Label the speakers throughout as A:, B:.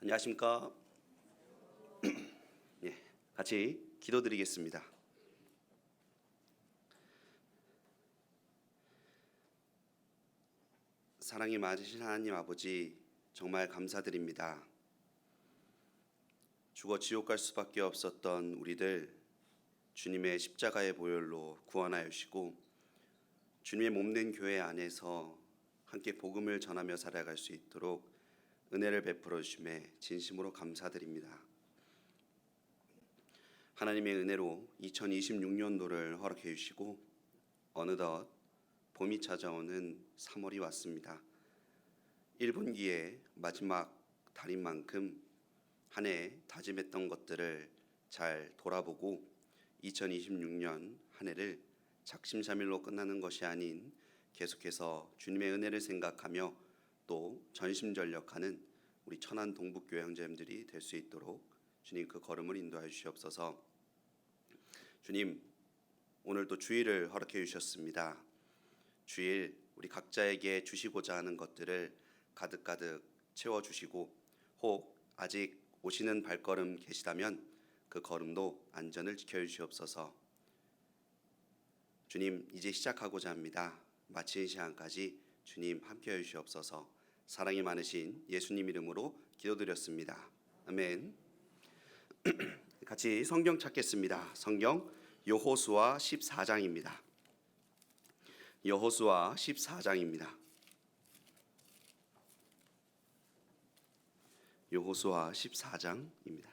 A: 안녕하십니까? 예, 같이 기도드리겠습니다. 사랑이 많으신 하나님 아버지, 정말 감사드립니다. 죽어 지옥 갈 수밖에 없었던 우리들 주님의 십자가의 보혈로 구원하여 주시고 주님의 몸된 교회 안에서 함께 복음을 전하며 살아갈 수 있도록 은혜를 베풀어 주심에 진심으로 감사드립니다. 하나님의 은혜로 2026년도를 허락해 주시고 어느덧 봄이 찾아오는 3월이 왔습니다. 1분기의 마지막 달인 만큼 한 해 다짐했던 것들을 잘 돌아보고 2026년 한 해를 작심삼일로 끝나는 것이 아닌 계속해서 주님의 은혜를 생각하며 또 전심전력하는 우리 천안 동북교회 형제님들이 될 수 있도록 주님 그 걸음을 인도하여 주시옵소서. 주님, 오늘도 주일을 허락해 주셨습니다. 주일 우리 각자에게 주시고자 하는 것들을 가득가득 채워주시고 혹 아직 오시는 발걸음 계시다면 그 걸음도 안전을 지켜주시옵소서. 주님, 이제 시작하고자 합니다. 마치는 시간까지 주님 함께해 주시옵소서. 사랑이 많으신 예수님 이름으로 기도드렸습니다. 아멘. 같이 성경 찾겠습니다. 성경 여호수아 14장입니다. 여호수아 14장입니다. 여호수아 14장입니다.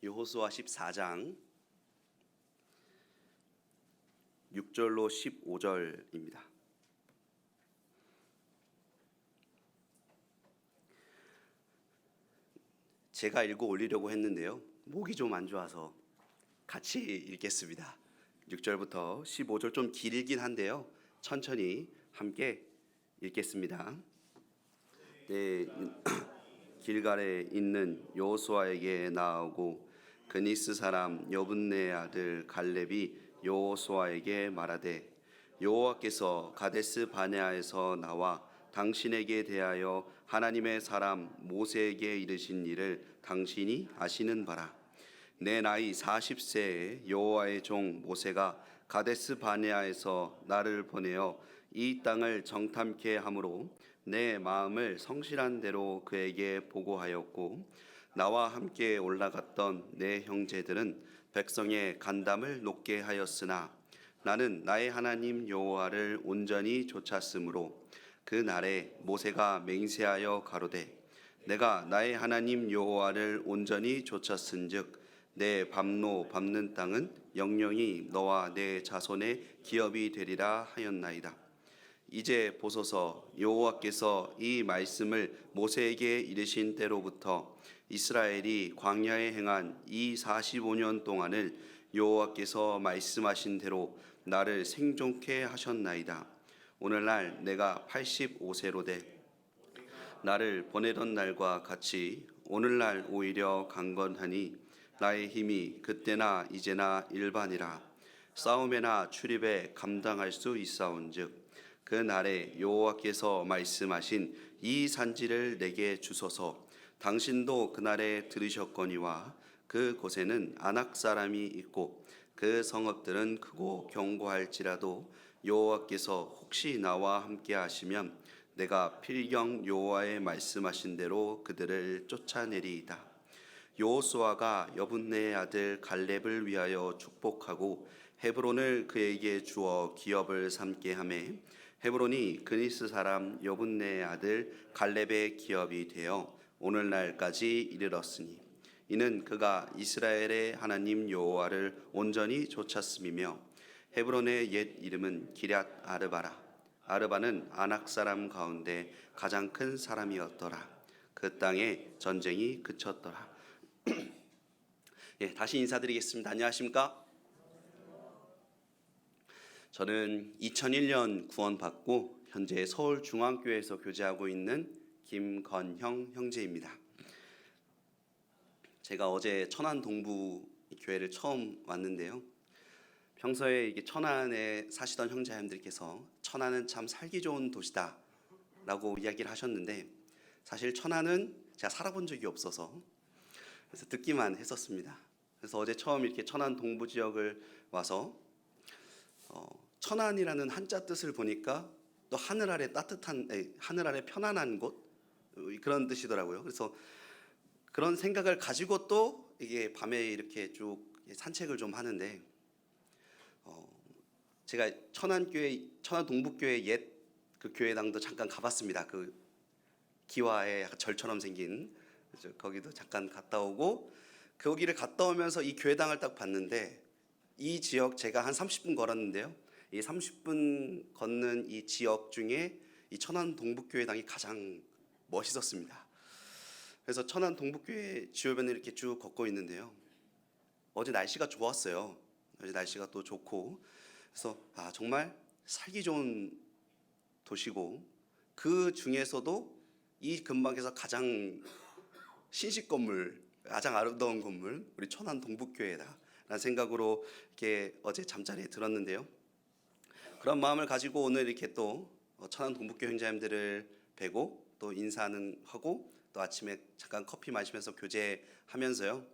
A: 여호수아 14장 6절로 15절입니다. 제가 읽어 올리려고 했는데요, 목이 좀 안 좋아서 같이 읽겠습니다. 6절부터 15절 좀 길긴 한데요, 천천히 함께 읽겠습니다. 네, 길갈에 있는 여호수아에게 나아오고 그니스 사람 여분네 아들 갈렙이 여호수아에게 말하되 여호와께서 가데스 바네아에서 나와 당신에게 대하여 하나님의 사람 모세에게 이르신 일을 당신이 아시는 바라. 내 나이 40세에 여호와의 종 모세가 가데스 바네아에서 나를 보내어 이 땅을 정탐케 함으로 내 마음을 성실한 대로 그에게 보고하였고 나와 함께 올라갔던 내 형제들은 백성의 간담을 높게 하였으나 나는 나의 하나님 여호와를 온전히 좇았으므로 그 날에 모세가 맹세하여 가로되 내가 나의 하나님 여호와를 온전히 좇았은즉 내 밤노 밟는 땅은 영영이 너와 내 자손의 기업이 되리라 하였나이다. 이제 보소서, 여호와께서 이 말씀을 모세에게 이르신 때로부터 이스라엘이 광야에 행한 이 45년 동안을 여호와께서 말씀하신 대로 나를 생존케 하셨나이다. 오늘날 내가 85세로 돼 나를 보내던 날과 같이 오늘날 오히려 강건하니 나의 힘이 그때나 이제나 일반이라. 싸움에나 출입에 감당할 수 있사온즉 그 날에 여호와께서 말씀하신 이 산지를 내게 주소서. 당신도 그날에 들으셨거니와 그 곳에는 아낙 사람이 있고 그 성읍들은 크고 견고할지라도 여호와께서 혹시 나와 함께 하시면 내가 필경 여호와의 말씀하신 대로 그들을 쫓아내리이다. 여호수아가 여분네의 아들 갈렙을 위하여 축복하고 헤브론을 그에게 주어 기업을 삼게 하매 헤브론이 그니스 사람 여분네의 아들 갈렙의 기업이 되어 오늘날까지 이르렀으니 이는 그가 이스라엘의 하나님 여호와를 온전히 좇았음이며 헤브론의 옛 이름은 기럇 아르바라. 아르바는 아낙 사람 가운데 가장 큰 사람이었더라. 그 땅에 전쟁이 그쳤더라. 예, 다시 인사드리겠습니다. 안녕하십니까? 저는 2001년 구원받고 현재 서울중앙교회에서 교제하고 있는 김건형 형제입니다. 제가 어제 천안 동부 교회를 처음 왔는데요, 평소에 이게 천안에 사시던 형제님들께서 천안은 참 살기 좋은 도시다라고 이야기를 하셨는데, 사실 천안은 제가 살아본 적이 없어서 그래서 듣기만 했었습니다. 그래서 어제 처음 이렇게 천안 동부 지역을 와서 천안이라는 한자 뜻을 보니까 또 하늘 아래 따뜻한, 하늘 아래 편안한 곳, 그런 뜻이더라고요. 그래서 그런 생각을 가지고 또 이게 밤에 이렇게 쭉 산책을 좀 하는데, 제가 천안 동북교회 옛 그 교회당도 잠깐 가봤습니다. 그 기와에 약간 절처럼 생긴, 거기도 잠깐 갔다 오고, 거기를 갔다 오면서 이 교회당을 딱 봤는데, 이 지역 제가 한 30분 걸었는데요. 이 30분 걷는 이 지역 중에 이 천안 동북교회당이 가장 멋있었습니다. 그래서 천안 동북교회 지호변을 이렇게 쭉 걷고 있는데요. 어제 날씨가 좋았어요. 어제 날씨가 또 좋고, 그래서 정말 살기 좋은 도시고, 그 중에서도 이 근방에서 가장 신식 건물, 가장 아름다운 건물, 우리 천안 동북교회다라는 생각으로 이렇게 어제 잠자리에 들었는데요. 그런 마음을 가지고 오늘 이렇게 또 천안 동북교회 형제님들을 뵈고 또 인사는 하고, 또 아침에 잠깐 커피 마시면서 교제하면서요,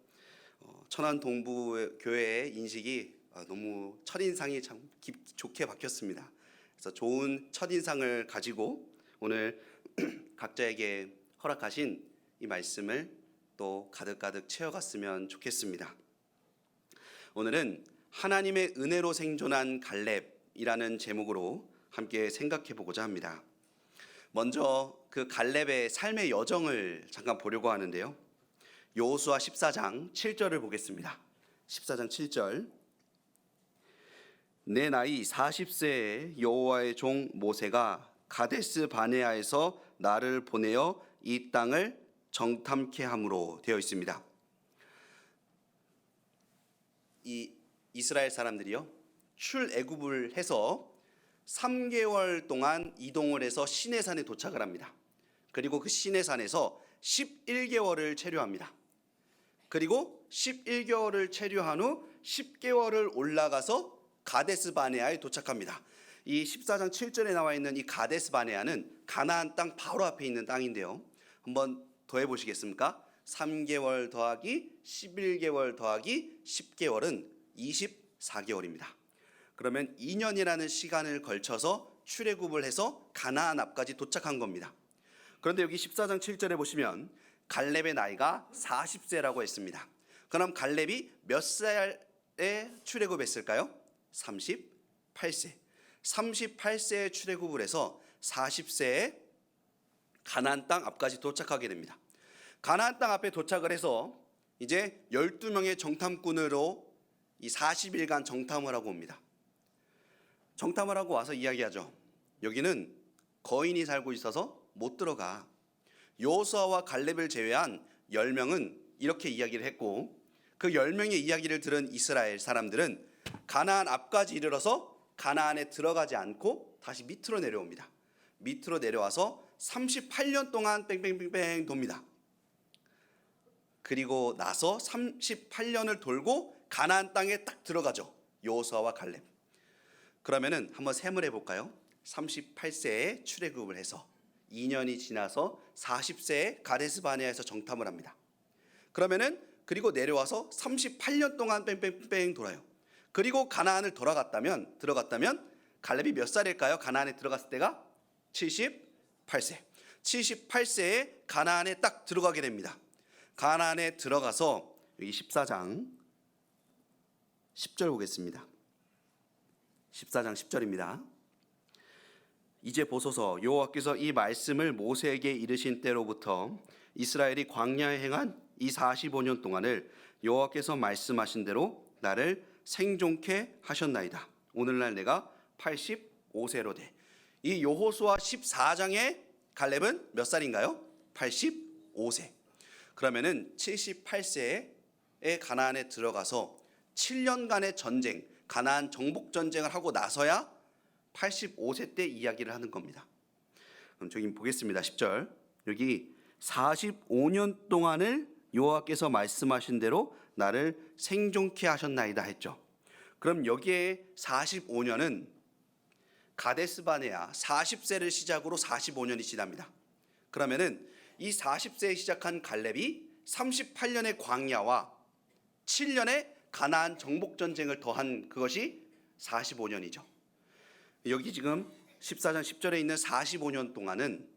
A: 천안 동북교회의 인식이 너무 첫인상이 참 좋게 바뀌었습니다. 그래서 좋은 첫인상을 가지고 오늘 각자에게 허락하신 이 말씀을 또 가득가득 채워갔으면 좋겠습니다. 오늘은 하나님의 은혜로 생존한 갈렙이라는 제목으로 함께 생각해 보고자 합니다. 먼저 그 갈렙의 삶의 여정을 잠깐 보려고 하는데요. 여호수아 14장 7절을 보겠습니다. 14장 7절. 내 나이 40세에 여호와의 종 모세가 가데스 바네아에서 나를 보내어 이 땅을 정탐케 함으로 되어 있습니다. 이 이스라엘 사람들이요, 출애굽을 해서 3개월 동안 이동을 해서 시내산에 도착을 합니다. 그리고 그 시내산에서 11개월을 체류합니다. 그리고 11개월을 체류한 후 10개월을 올라가서 가데스 바네아에 도착합니다. 이 14장 7절에 나와 있는 이 가데스 바네아는 가나안 땅 바로 앞에 있는 땅인데요. 한번 더해 보시겠습니까? 3개월 더하기 11개월 더하기 10개월은 24개월입니다. 그러면 2년이라는 시간을 걸쳐서 출애굽을 해서 가나안 앞까지 도착한 겁니다. 그런데 여기 14장 7절에 보시면 갈렙의 나이가 40세라고 했습니다. 그럼 갈렙이 몇 살에 출애굽했을까요? 38세. 38세에 출애굽을 해서 40세에 가나안 땅 앞까지 도착하게 됩니다. 가나안 땅 앞에 도착을 해서 이제 12명의 정탐꾼으로 이 40일간 정탐을 하고 옵니다. 정탐을 하고 와서 이야기하죠. 여기는 거인이 살고 있어서 못 들어가. 여호수아와 갈렙을 제외한 10명은 이렇게 이야기를 했고, 그 10명의 이야기를 들은 이스라엘 사람들은 가나안 앞까지 이르러서 가나안에 들어가지 않고 다시 밑으로 내려옵니다. 밑으로 내려와서 38년 동안 뺑뺑뺑뺑 돕니다. 그리고 나서 38년을 돌고 가나안 땅에 딱 들어가죠. 여호수아와 갈렙. 그러면은 한번 셈을 해볼까요? 38세에 출애굽을 해서 2년이 지나서 40세에 가데스 바네아에서 정탐을 합니다. 그러면은 그리고 내려와서 38년 동안 뺑뺑뺑 돌아요. 그리고 가나안을 들어갔다면 갈렙이 몇 살일까요? 가나안에 들어갔을 때가 78세. 78세에 가나안에 딱 들어가게 됩니다. 가나안에 들어가서 여기 14장 10절 보겠습니다. 14장 10절입니다. 이제 보소서, 여호와께서 이 말씀을 모세에게 이르신 때로부터 이스라엘이 광야에 행한 이 45년 동안을 여호와께서 말씀하신 대로 나를 생존케 하셨나이다. 오늘날 내가 85세로 돼. 이 여호수아 14장의 갈렙은 몇 살인가요? 85세. 그러면은 78세에 가나안에 들어가서 7년간의 전쟁, 가나안 정복 전쟁을 하고 나서야 85세 때 이야기를 하는 겁니다. 그럼 저기 보겠습니다. 10절. 여기 45년 동안을 여호와께서 말씀하신 대로 나를 생존케 하셨나이다 했죠. 그럼 여기에 45년은 가데스 바네아 40세를 시작으로 45년이 지납니다. 그러면은 이 40세에 시작한 갈렙이 38년의 광야와 7년의 가나안 정복 전쟁을 더한 그것이 45년이죠. 여기 지금 14장 10절에 있는 45년 동안은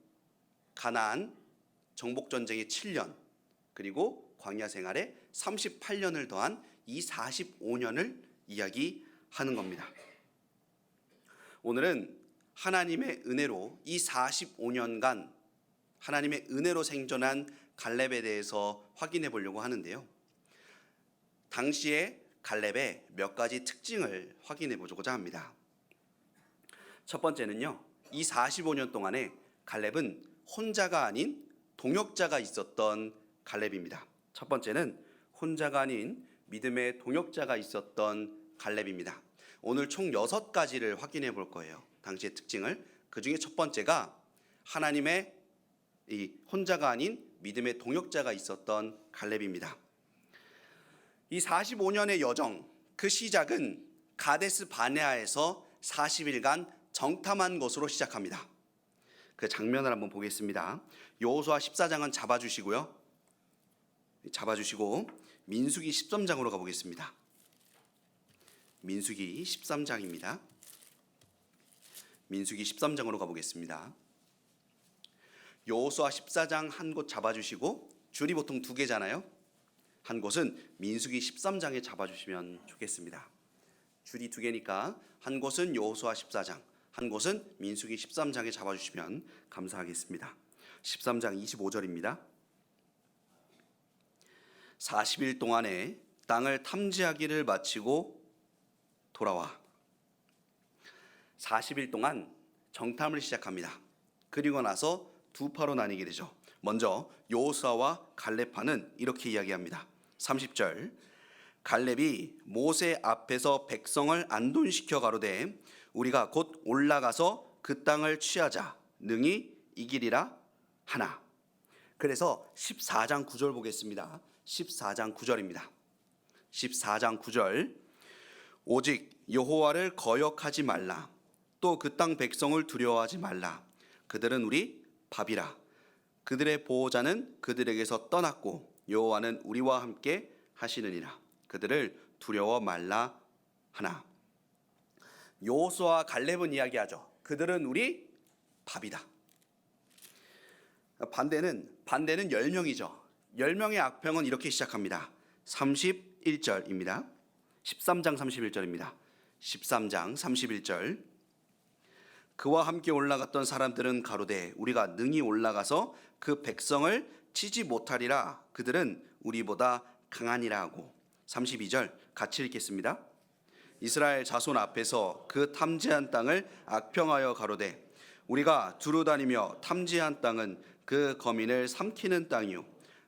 A: 가나안 정복 전쟁의 7년 그리고 광야 생활에 38년을 더한 이 45년을 이야기하는 겁니다. 오늘은 하나님의 은혜로 이 45년간 하나님의 은혜로 생존한 갈렙에 대해서 확인해 보려고 하는데요. 당시에 갈렙의 몇 가지 특징을 확인해 보고자 합니다. 첫 번째는요, 이 45년 동안에 갈렙은 혼자가 아닌 동역자가 있었던 갈렙입니다. 첫 번째는 혼자가 아닌 믿음의 동역자가 있었던 갈렙입니다. 오늘 총 6가지를 확인해 볼 거예요. 당시의 특징을. 그 중에 첫 번째가 하나님의 이 혼자가 아닌 믿음의 동역자가 있었던 갈렙입니다. 이 45년의 여정, 그 시작은 가데스 바네아에서 40일간 정탐한 것으로 시작합니다. 그 장면을 한번 보겠습니다. 여호수아 14장은 잡아주시고 민수기 13장으로 가보겠습니다. 민수기 13장입니다. 민수기 13장으로 가보겠습니다. 여호수아 14장 한 곳 잡아주시고 줄이 보통 2개잖아요. 한 곳은 민수기 13장에 잡아주시면 좋겠습니다. 줄이 2개니까 한 곳은 여호수아 14장, 한 곳은 민수기 13장에 잡아주시면 감사하겠습니다. 13장 25절입니다. 40일 동안에 땅을 탐지하기를 마치고 돌아와. 40일 동안 정탐을 시작합니다. 그리고 나서 두 파로 나뉘게 되죠. 먼저 여호수아와 갈렙파는 이렇게 이야기합니다. 30절, 갈렙이 모세 앞에서 백성을 안돈시켜 가로되 우리가 곧 올라가서 그 땅을 취하자 능히 이기리라 하나. 그래서 14장 9절 보겠습니다. 14장 9절입니다. 14장 9절, 오직 여호와를 거역하지 말라. 또 그 땅 백성을 두려워하지 말라. 그들은 우리 밥이라. 그들의 보호자는 그들에게서 떠났고 여호와는 우리와 함께 하시느니라. 그들을 두려워 말라 하나. 여호수아와 갈렙은 이야기하죠. 그들은 우리 밥이다. 반대는 10명이죠. 10명의 악평은 이렇게 시작합니다. 31절입니다. 13장 31절입니다. 13장 31절, 그와 함께 올라갔던 사람들은 가로되 우리가 능히 올라가서 그 백성을 치지 못하리라. 그들은 우리보다 강하니라 하고. 32절 같이 읽겠습니다. 이스라엘 자손 앞에서 그 탐지한 땅을 악평하여 가로되 우리가 두루 다니며 탐지한 땅은 그 거민을 삼키는 땅이요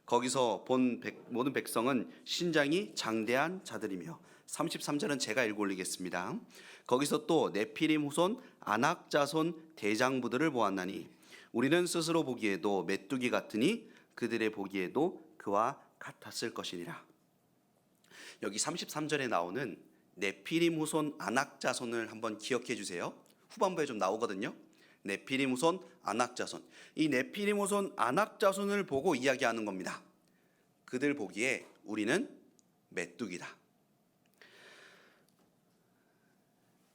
A: 거기서 본 모든 백성은 신장이 장대한 자들이며. 33절은 제가 읽어 올리겠습니다. 거기서 또 네피림 후손 아낙 자손 대장부들을 보았나니 우리는 스스로 보기에도 메뚜기 같으니 그들의 보기에도 그와 같았을 것이니라. 여기 33절에 나오는 네피림 후손 아낙 자손을 한번 기억해 주세요. 후반부에 좀 나오거든요. 네피림 후손 아낙 자손. 이 네피림 후손 아낙 자손을 보고 이야기하는 겁니다. 그들 보기에 우리는 메뚜기다.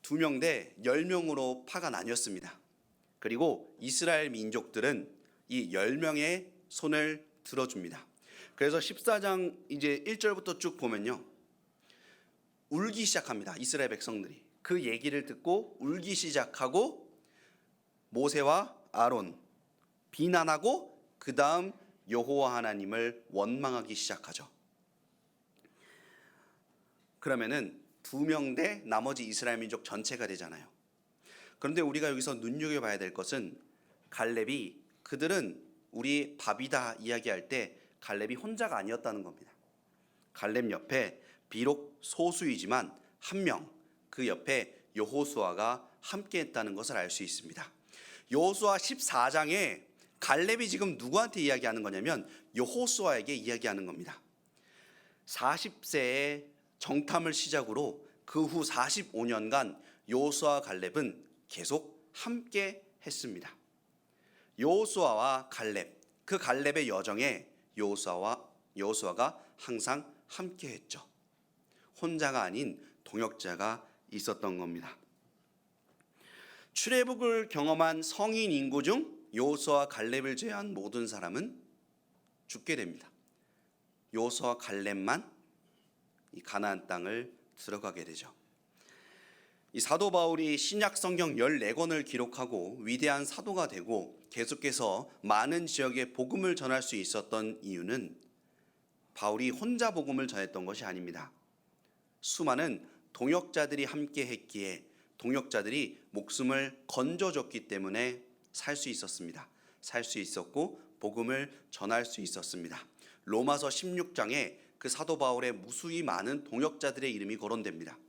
A: 2명 대 10명으로 파가 나뉘었습니다. 그리고 이스라엘 민족들은 이 10명의 손을 들어줍니다. 그래서 14장 이제 1절부터 쭉 보면요, 울기 시작합니다. 이스라엘 백성들이 그 얘기를 듣고 울기 시작하고 모세와 아론 비난하고 그 다음 여호와 하나님을 원망하기 시작하죠. 그러면은 2명 대 나머지 이스라엘 민족 전체가 되잖아요. 그런데 우리가 여기서 눈여겨봐야 될 것은 갈렙이 그들은 우리 밥이다 이야기할 때 갈렙이 혼자가 아니었다는 겁니다. 갈렙 옆에 비록 소수이지만 한 명, 그 옆에 여호수아가 함께했다는 것을 알 수 있습니다. 여호수아 14장에 갈렙이 지금 누구한테 이야기하는 거냐면 여호수아에게 이야기하는 겁니다. 40세에 정탐을 시작으로 그 후 45년간 여호수아와 갈렙은 계속 함께 했습니다. 여호수아와 갈렙, 그 갈렙의 여정에 여호수아가 항상 함께 했죠. 혼자가 아닌 동역자가 있었던 겁니다. 출애굽을 경험한 성인 인구 중 여호수아와 갈렙을 제외한 모든 사람은 죽게 됩니다. 여호수아와 갈렙만 이 가나안 땅을 들어가게 되죠. 이 사도 바울이 신약 성경 14권을 기록하고 위대한 사도가 되고 계속해서 많은 지역에 복음을 전할 수 있었던 이유는 바울이 혼자 복음을 전했던 것이 아닙니다. 수많은 동역자들이 함께 했기에 동역자들이 목숨을 건져줬기 때문에 살 수 있었습니다. 살 수 있었고 복음을 전할 수 있었습니다. 로마서 16장에 그 사도 바울의 무수히 많은 동역자들의 이름이 거론됩니다.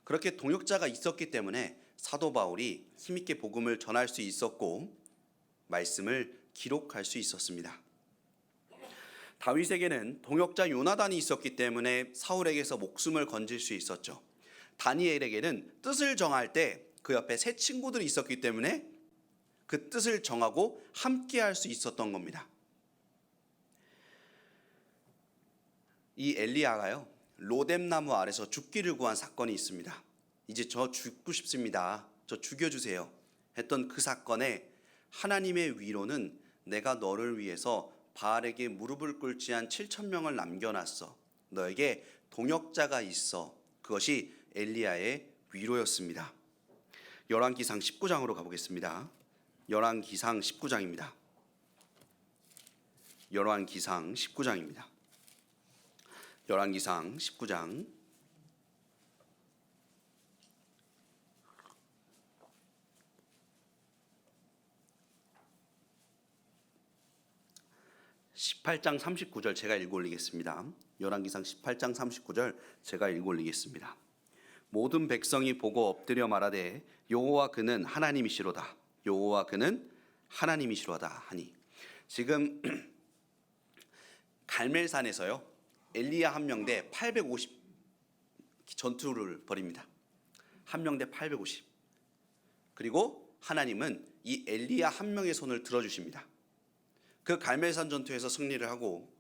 A: 그렇게 동역자가 있었기 때문에 사도 바울이 힘있게 복음을 전할 수 있었고 말씀을 기록할 수 있었습니다. 다윗에게는 동역자 요나단이 있었기 때문에 사울에게서 목숨을 건질 수 있었죠. 다니엘에게는 뜻을 정할 때 그 옆에 세 친구들이 있었기 때문에 그 뜻을 정하고 함께 할 수 있었던 겁니다. 이 엘리야가요, 로뎀나무 아래서 죽기를 구한 사건이 있습니다. 이제 저 죽고 싶습니다. 저 죽여주세요. 했던 그 사건에 하나님의 위로는 내가 너를 위해서 바알에게 무릎을 꿇지 한 7,000명을 남겨놨어. 너에게 동역자가 있어. 그것이 엘리야의 위로였습니다. 열왕기상 19장으로 가보겠습니다. 열왕기상 19장입니다. 열왕기상 19장입니다. 열왕기상 19장 18장 39절 제가 읽어 올리겠습니다. 열왕기상 18장 39절 제가 읽어 올리겠습니다. 모든 백성이 보고 엎드려 말하되 여호와 그는 하나님이시로다. 여호와 그는 하나님이시로다 하니, 지금 갈멜산에서요 엘리야 한 명대 850 전투를 벌입니다. 한 명대 850. 그리고 하나님은 이 엘리야 한 명의 손을 들어주십니다. 그 갈멜산 전투에서 승리를 하고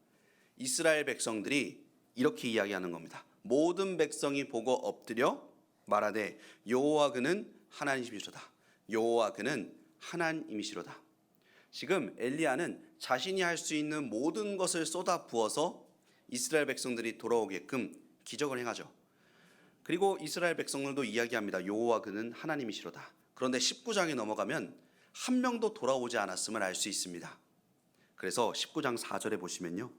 A: 이스라엘 백성들이 이렇게 이야기하는 겁니다. 모든 백성이 보고 엎드려 말하되 여호와 그는 하나님이시로다. 여호와 그는 하나님이시로다. 지금 엘리야는 자신이 할 수 있는 모든 것을 쏟아 부어서 이스라엘 백성들이 돌아오게끔 기적을 행하죠. 그리고 이스라엘 백성들도 이야기합니다. 여호와 그는 하나님이시로다. 그런데 19장에 넘어가면 한 명도 돌아오지 않았음을 알 수 있습니다. 그래서 19장 4절에 보시면요,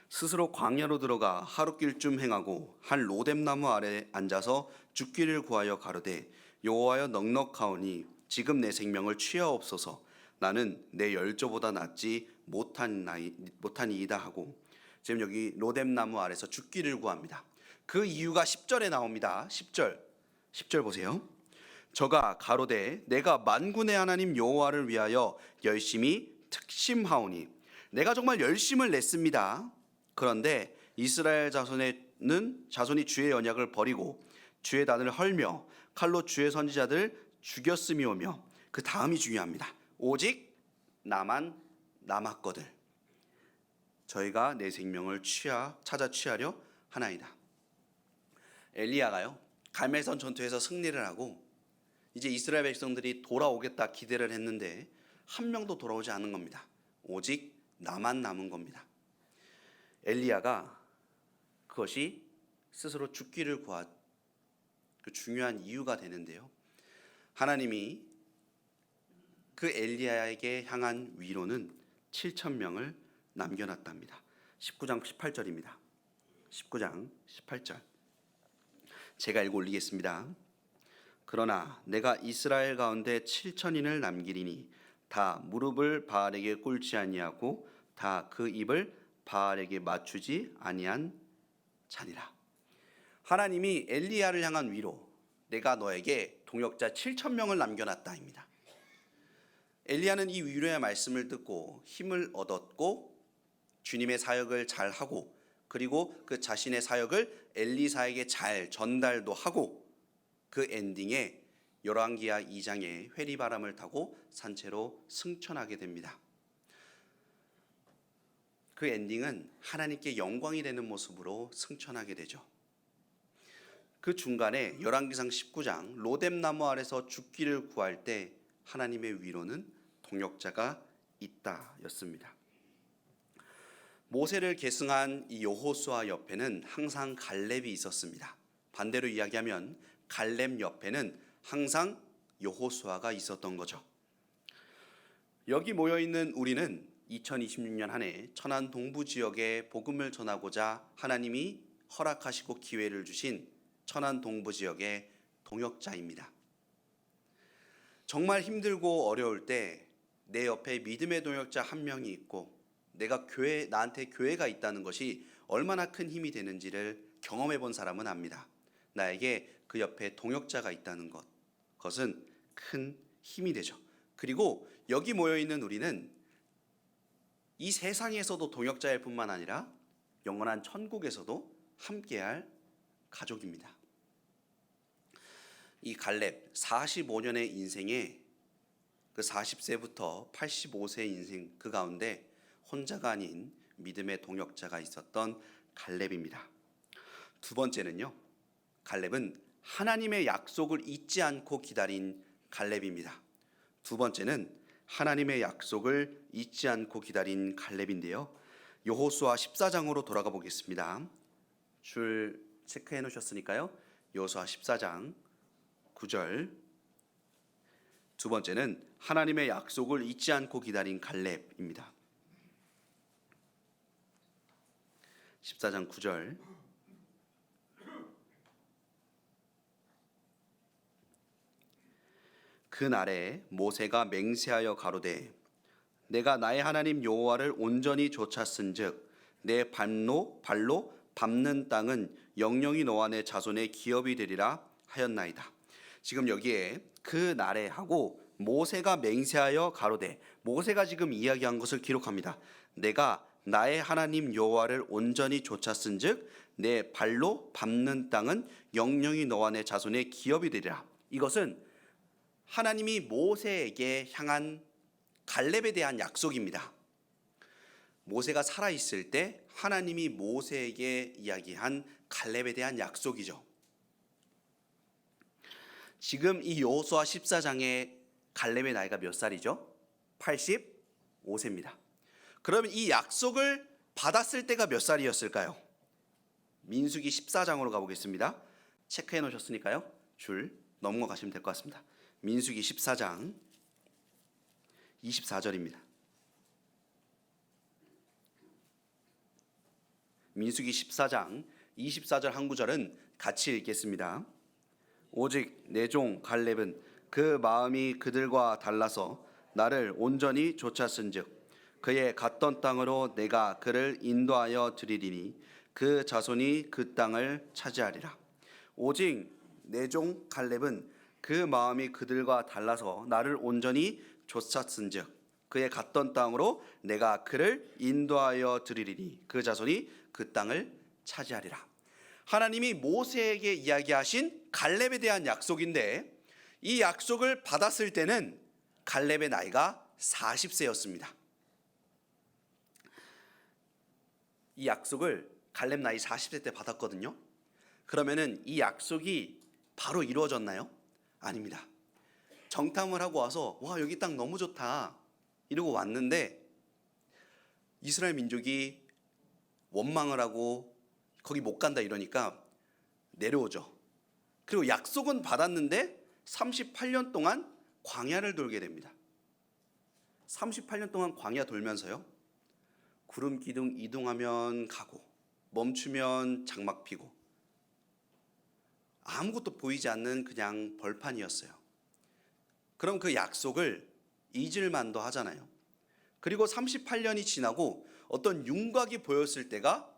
A: 스스로 광야로 들어가 하룻길쯤 행하고 한 로뎀나무 아래 앉아서 죽기를 구하여 가로되 여호와여 넉넉하오니 지금 내 생명을 취하옵소서. 나는 내 열조보다 낫지 못하니이다 하고, 지금 여기 로뎀나무 아래서 죽기를 구합니다. 그 이유가 10절에 나옵니다. 10절 보세요. 저가 가로되 내가 만군의 하나님 여호와를 위하여 열심히 특심하오니, 내가 정말 열심을 냈습니다. 그런데 이스라엘 자손이 주의 언약을 버리고 주의 단을 헐며 칼로 주의 선지자들 죽였음이오며, 그 다음이 중요합니다. 오직 나만 남았거들 저희가 내 생명을 찾아 취하려 하나이다. 엘리야가요 갈멜산 전투에서 승리를 하고 이제 이스라엘 백성들이 돌아오겠다 기대를 했는데 한 명도 돌아오지 않은 겁니다. 오직 나만 남은 겁니다. 엘리야가 그것이 스스로 죽기를 구한 그 중요한 이유가 되는데요, 하나님이 그 엘리야에게 향한 위로는 7,000명을 남겨놨답니다. 19장 18절입니다. 19장 18절 제가 읽어 올리겠습니다. 그러나 내가 이스라엘 가운데 7,000인을 남기리니 다 무릎을 바알에게 꿇지 아니하고 다 그 입을 바알에게 맞추지 아니한 자니라. 하나님이 엘리야를 향한 위로, 내가 너에게 동역자 7,000명을 남겨놨다입니다. 엘리야는 이 위로의 말씀을 듣고 힘을 얻었고 주님의 사역을 잘하고 그리고 그 자신의 사역을 엘리사에게 잘 전달도 하고 그 엔딩에 열왕기하 2장에 회리바람을 타고 산채로 승천하게 됩니다. 그 엔딩은 하나님께 영광이 되는 모습으로 승천하게 되죠. 그 중간에 열왕기상 19장 로뎀나무 아래서 죽기를 구할 때 하나님의 위로는 동역자가 있다였습니다. 모세를 계승한 이 여호수아 옆에는 항상 갈렙이 있었습니다. 반대로 이야기하면 갈렙 옆에는 항상 여호수아가 있었던 거죠. 여기 모여있는 우리는 2026년 한 해 천안 동부 지역에 복음을 전하고자 하나님이 허락하시고 기회를 주신 천안 동부 지역의 동역자입니다. 정말 힘들고 어려울 때 내 옆에 믿음의 동역자 한 명이 있고 나한테 교회가 있다는 것이 얼마나 큰 힘이 되는지를 경험해 본 사람은 압니다. 나에게 그 옆에 동역자가 있다는 그것은 큰 힘이 되죠. 그리고 여기 모여있는 우리는 이 세상에서도 동역자일 뿐만 아니라 영원한 천국에서도 함께할 가족입니다. 이 갈렙 45년의 인생에 그 40세부터 85세 인생 그 가운데 혼자가 아닌 믿음의 동역자가 있었던 갈렙입니다. 두 번째는요, 갈렙은 하나님의 약속을 잊지 않고 기다린 갈렙입니다. 두 번째는 하나님의 약속을 잊지 않고 기다린 갈렙인데요. 여호수아 14장으로 돌아가 보겠습니다. 줄 체크해 놓으셨으니까요. 여호수아 14장 9절. 두 번째는 하나님의 약속을 잊지 않고 기다린 갈렙입니다. 14장 9절. 그날에 모세가 맹세하여 가로되 내가 나의 하나님 여호와를 온전히 좇았은즉 내 발로 밟는 땅은 영영이 너와 내 자손의 기업이 되리라 하였나이다. 지금 여기에 그 날에 하고 모세가 맹세하여 가로되, 모세가 지금 이야기한 것을 기록합니다. 내가 나의 하나님 여호와를 온전히 좇았은즉 내 발로 밟는 땅은 영영이 너와 내 자손의 기업이 되리라. 이것은 하나님이 모세에게 향한 갈렙에 대한 약속입니다. 모세가 살아있을 때 하나님이 모세에게 이야기한 갈렙에 대한 약속이죠. 지금 이 여호수아 14장의 갈렙의 나이가 몇 살이죠? 85세입니다. 그러면 이 약속을 받았을 때가 몇 살이었을까요? 민수기 14장으로 가보겠습니다. 체크해 놓으셨으니까요. 줄 넘어가시면 될 것 같습니다. 민수기 14장 24절입니다. 민수기 14장 24절 한 구절은 같이 읽겠습니다. 오직 내 종 갈렙은 그 마음이 그들과 달라서 나를 온전히 좇았은즉 그의 갔던 땅으로 내가 그를 인도하여 드리리니 그 자손이 그 땅을 차지하리라. 오직 내 종 갈렙은 그 마음이 그들과 달라서 나를 온전히 좇았은즉 그의 갔던 땅으로 내가 그를 인도하여 드리리니 그 자손이 그 땅을 차지하리라. 하나님이 모세에게 이야기하신 갈렙에 대한 약속인데 이 약속을 받았을 때는 갈렙의 나이가 40세였습니다. 이 약속을 갈렙 나이 40세 때 받았거든요. 그러면은 이 약속이 바로 이루어졌나요? 아닙니다. 정탐을 하고 와서 와 여기 땅 너무 좋다 이러고 왔는데 이스라엘 민족이 원망을 하고 거기 못 간다 이러니까 내려오죠. 그리고 약속은 받았는데 38년 동안 광야를 돌게 됩니다. 38년 동안 광야 돌면서요. 구름 기둥 이동하면 가고 멈추면 장막 피고 아무것도 보이지 않는 그냥 벌판이었어요. 그럼 그 약속을 잊을 만도 하잖아요. 그리고 38년이 지나고 어떤 윤곽이 보였을 때가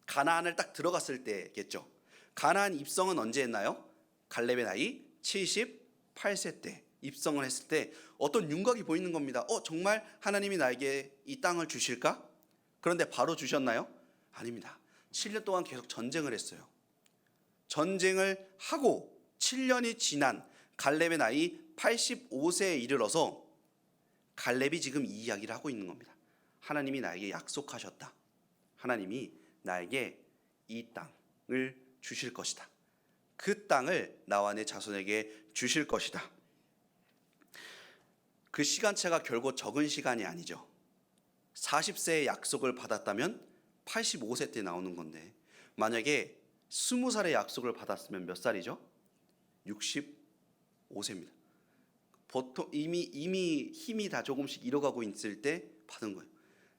A: 가나안을 딱 들어갔을 때겠죠. 가나안 입성은 언제 했나요? 갈렙의 나이 78세 때 입성을 했을 때 어떤 윤곽이 보이는 겁니다. 정말 하나님이 나에게 이 땅을 주실까? 그런데 바로 주셨나요? 아닙니다. 7년 동안 계속 전쟁을 했어요. 전쟁을 하고 7년이 지난 갈렙의 나이 85세에 이르러서 갈렙이 지금 이 이야기를 하고 있는 겁니다. 하나님이 나에게 약속하셨다. 하나님이 나에게 이 땅을 주실 것이다. 그 땅을 나와 내 자손에게 주실 것이다. 그 시간차가 결국 적은 시간이 아니죠. 40세의 약속을 받았다면 85세 때 나오는 건데, 만약에 20살의 약속을 받았으면 몇 살이죠? 65세입니다. 보통 이미 힘이 다 조금씩 잃어가고 있을 때 받은 거예요.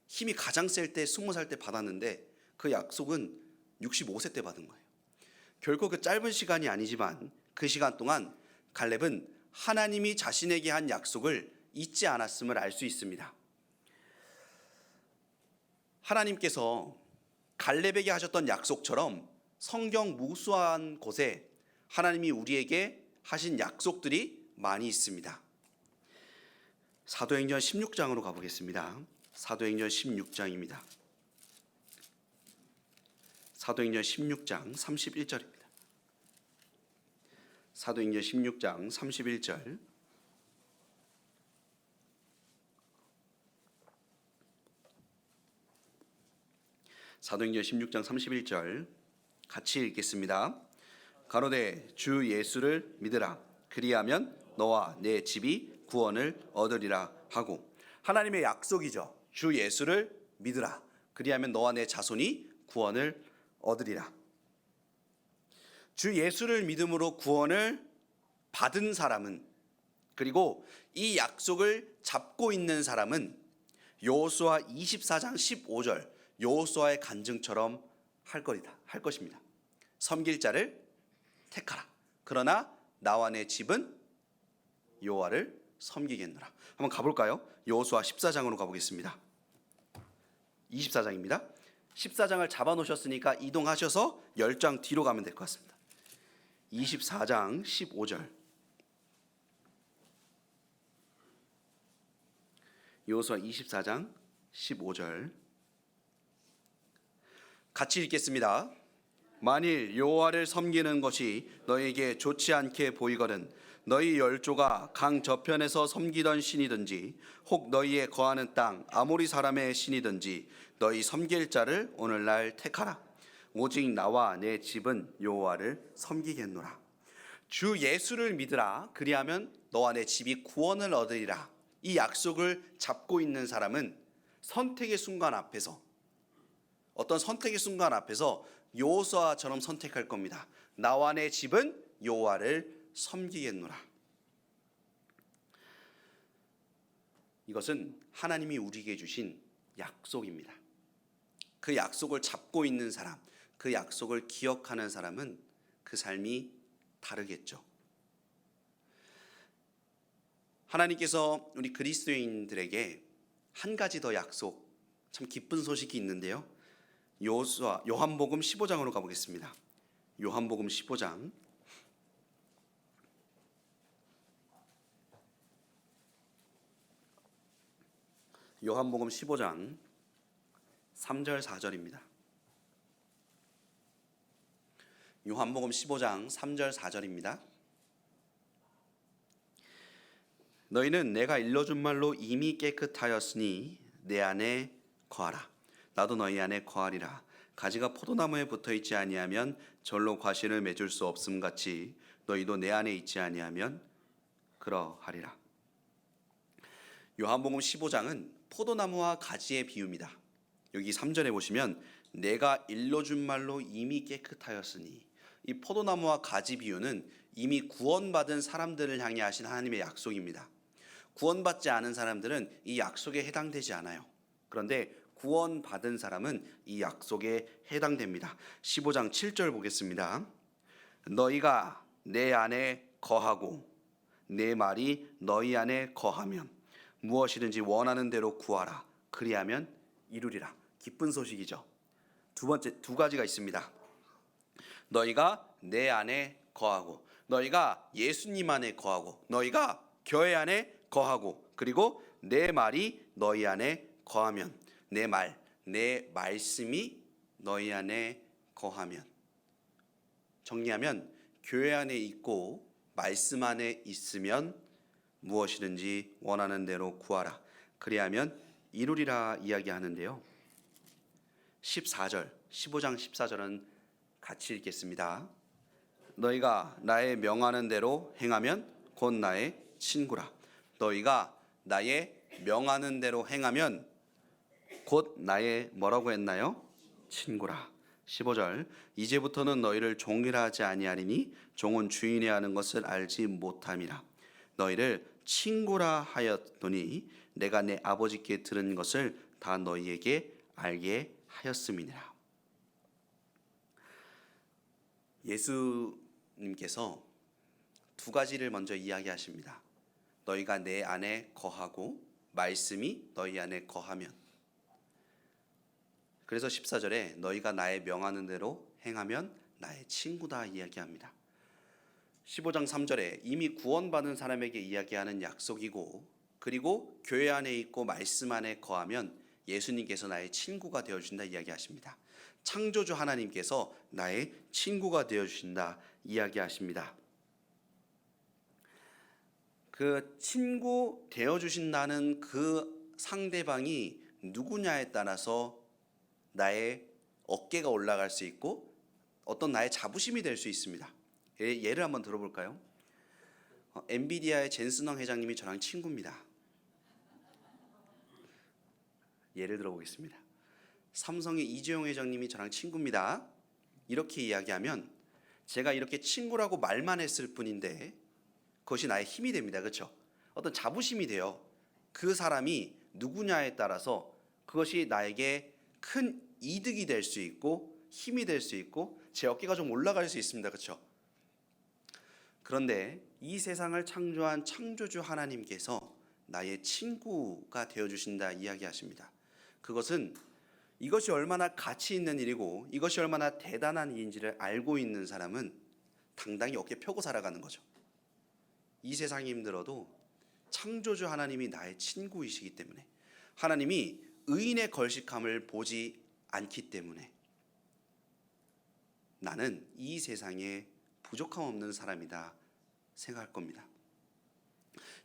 A: 힘이 가장 셀 때 20살 때 받았는데 그 약속은 65세 때 받은 거예요. 결코 그 짧은 시간이 아니지만 그 시간 동안 갈렙은 하나님이 자신에게 한 약속을 잊지 않았음을 알 수 있습니다. 하나님께서 갈렙에게 하셨던 약속처럼 성경 무수한 곳에 하나님이 우리에게 하신 약속들이 많이 있습니다. 사도행전 16장으로 가보겠습니다. 사도행전 16장입니다. 사도행전 16장 31절입니다. 사도행전 16장 31절. 사도행전 16장 31절 같이 읽겠습니다. 가로되 주 예수를 믿으라. 그리하면 너와 내 집이 구원을 얻으리라 하고, 하나님의 약속이죠. 주 예수를 믿으라. 그리하면 너와 내 자손이 구원을 얻으리라. 주 예수를 믿음으로 구원을 받은 사람은, 그리고 이 약속을 잡고 있는 사람은 여호수아 24장 15절 여호수아의 간증처럼 할 것입니다. 섬길 자를 택하라. 그러나 나와 내 집은 여호와를 섬기겠노라. 한번 가볼까요? 여호수아 14장으로 가보겠습니다. 24장입니다. 14장을 잡아놓으셨으니까 이동하셔서 10장 뒤로 가면 될 것 같습니다. 24장 15절. 여호수아 24장 15절 같이 읽겠습니다. 만일 여호와를 섬기는 것이 너희에게 좋지 않게 보이거든 너희 열조가 강 저편에서 섬기던 신이든지 혹 너희의 거하는 땅 아모리 사람의 신이든지 너희 섬길 자를 오늘날 택하라. 오직 나와 내 집은 여호와를 섬기겠노라. 주 예수를 믿으라. 그리하면 너와 내 집이 구원을 얻으리라. 이 약속을 잡고 있는 사람은 선택의 순간 앞에서, 어떤 선택의 순간 앞에서 여호수아처럼 선택할 겁니다. 나와 내 집은 여호와를 섬기겠노라. 이것은 하나님이 우리에게 주신 약속입니다. 그 약속을 잡고 있는 사람, 그 약속을 기억하는 사람은 그 삶이 다르겠죠. 하나님께서 우리 그리스도인들에게 한 가지 더 약속, 참 기쁜 소식이 있는데요. 요한복음 15장으로 가보겠습니다. 요한복음 15장. 요한복음 15장 3절 4절입니다. 요한복음 15장 3절 4절입니다. 너희는 내가 일러준 말로 이미 깨끗하였으니 내 안에 거하라. 나도 너희 안에 거하리라. 가지가 포도나무에 붙어있지 아니하면 절로 과실을 맺을 수 없음 같이 너희도 내 안에 있지 아니하면 그러하리라. 요한복음 15장은 포도나무와 가지의 비유입니다. 여기 3절에 보시면 내가 일러준 말로 이미 깨끗하였으니, 이 포도나무와 가지 비유는 이미 구원받은 사람들을 향해 하신 하나님의 약속입니다. 구원받지 않은 사람들은 이 약속에 해당되지 않아요. 그런데 구원받은 사람은 이 약속에 해당됩니다. 15장 7절 보겠습니다. 너희가 내 안에 거하고 내 말이 너희 안에 거하면 무엇이든지 원하는 대로 구하라. 그리하면 이루리라. 기쁜 소식이죠. 두 가지가 있습니다. 너희가 내 안에 거하고, 너희가 예수님 안에 거하고, 너희가 교회 안에 거하고, 그리고 내 말이 너희 안에 거하면, 내 말, 내 말씀이 너희 안에 거하면, 정리하면 교회 안에 있고 말씀 안에 있으면 무엇이든지 원하는 대로 구하라. 그리하면 이루리라 이야기하는데요. 14절, 15장 14절은 같이 읽겠습니다. 너희가 나의 명하는 대로 행하면 곧 나의 친구라. 너희가 나의 명하는 대로 행하면 곧 나의 뭐라고 했나요? 친구라. 15절, 이제부터는 너희를 종이라 하지 아니하리니 종은 주인이 하는 것을 알지 못함이라. 너희를 친구라 하였더니 내가 내 아버지께 들은 것을 다 너희에게 알게 하였음이니라. 예수님께서 두 가지를 먼저 이야기하십니다. 너희가 내 안에 거하고 말씀이 너희 안에 거하면. 그래서 14절에 너희가 나의 명하는 대로 행하면 나의 친구다 이야기합니다. 15장 3절에 이미 구원받은 사람에게 이야기하는 약속이고, 그리고 교회 안에 있고 말씀 안에 거하면 예수님께서 나의 친구가 되어주신다 이야기하십니다. 창조주 하나님께서 나의 친구가 되어주신다 이야기하십니다. 그 친구 되어주신다는 그 상대방이 누구냐에 따라서 나의 어깨가 올라갈 수 있고 어떤 나의 자부심이 될 수 있습니다. 예를 한번 들어볼까요? 엔비디아의 젠슨왕 회장님이 저랑 친구입니다. 예를 들어보겠습니다. 삼성의 이재용 회장님이 저랑 친구입니다. 이렇게 이야기하면 제가 이렇게 친구라고 말만 했을 뿐인데 그것이 나의 힘이 됩니다. 그렇죠? 어떤 자부심이 돼요. 그 사람이 누구냐에 따라서 그것이 나에게 큰 이득이 될 수 있고 힘이 될 수 있고 제 어깨가 좀 올라갈 수 있습니다. 그렇죠? 그런데 이 세상을 창조한 창조주 하나님께서 나의 친구가 되어주신다 이야기하십니다. 그것은 이것이 얼마나 가치 있는 일이고 이것이 얼마나 대단한 일인지를 알고 있는 사람은 당당히 어깨 펴고 살아가는 거죠. 이 세상이 힘들어도 창조주 하나님이 나의 친구이시기 때문에, 하나님이 의인의 걸식함을 보지 않기 때문에 나는 이 세상에 부족함 없는 사람이다 생각할 겁니다.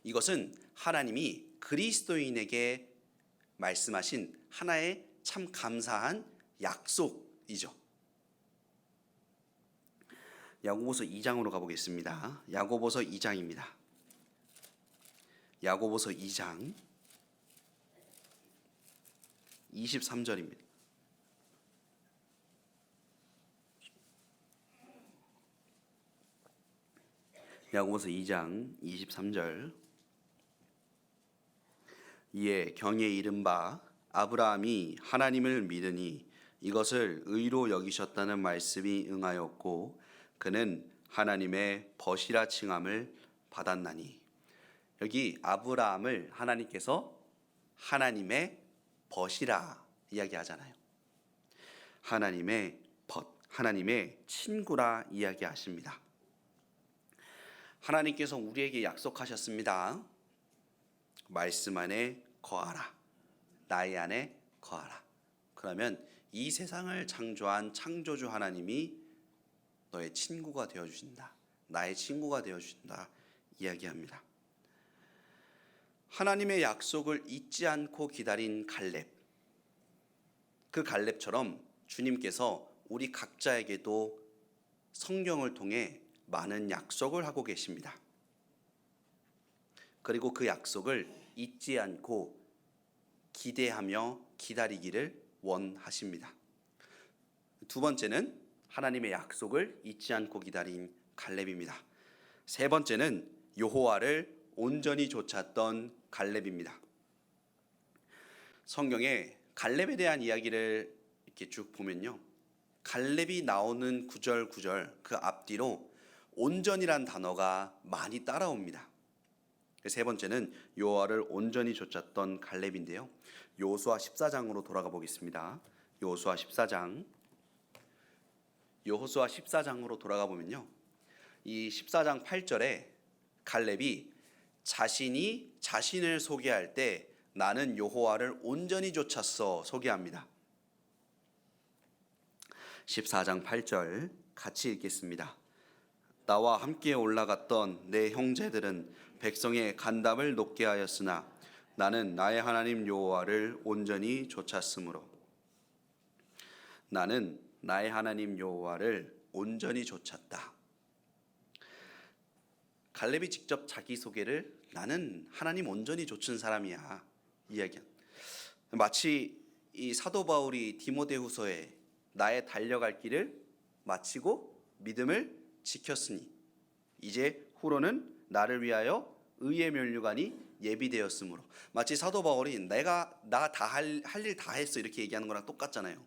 A: 이것은 하나님이 그리스도인에게 말씀하신 하나의 참 감사한 약속이죠. 야고보서 2장으로 가보겠습니다. 야고보서 2장입니다. 야고보서 2장 23절입니다. 야고보서 2장 23절. 이에 경에 이른 바 아브라함이 하나님을 믿으니 이것을 의로 여기셨다는 말씀이 응하였고 그는 하나님의 벗이라 칭함을 받았나니. 여기 아브라함을 하나님께서 하나님의 벗이라 이야기하잖아요. 하나님의 벗, 하나님의 친구라 이야기하십니다. 하나님께서 우리에게 약속하셨습니다. 말씀 안에 거하라. 나의 안에 거하라. 그러면 이 세상을 창조한 창조주 하나님이 너의 친구가 되어주신다. 나의 친구가 되어주신다 이야기합니다. 하나님의 약속을 잊지 않고 기다린 갈렙. 그 갈렙처럼 주님께서 우리 각자에게도 성경을 통해 많은 약속을 하고 계십니다. 그리고 그 약속을 잊지 않고 기대하며 기다리기를 원하십니다. 두 번째는 하나님의 약속을 잊지 않고 기다린 갈렙입니다. 세 번째는 여호와를 온전히 좇았던 갈렙입니다. 성경에 갈렙에 대한 이야기를 이렇게 쭉 보면요, 갈렙이 나오는 구절 그 앞뒤로 온전이란 단어가 많이 따라옵니다. 세 번째는 여호와를 온전히 좇았던 갈렙인데요. 여호수아 14장으로 돌아가 보겠습니다. 여호수아 14장으로 돌아가 보면요, 이 14장 8절에 갈렙이 자신이 자신을 소개할 때 나는 여호와를 온전히 좇았어 소개합니다. 14장 8절 같이 읽겠습니다. 나와 함께 올라갔던 내 형제들은 백성의 간담을 높게 하였으나 나는 나의 하나님 여호와를 온전히 좇았으므로. 나는 나의 하나님 여호와를 온전히 좇았다. 갈렙이 직접 자기소개를 나는 하나님 온전히 좇은 사람이야 이야기한. 마치 이 사도 바울이 디모데후서에 나의 달려갈 길을 마치고 믿음을 지켰으니 이제 후로는 나를 위하여 의의 면류관이 예비되었으므로. 마치 사도 바울이 내가 나 다 할 일 다 했어 이렇게 얘기하는 거랑 똑같잖아요.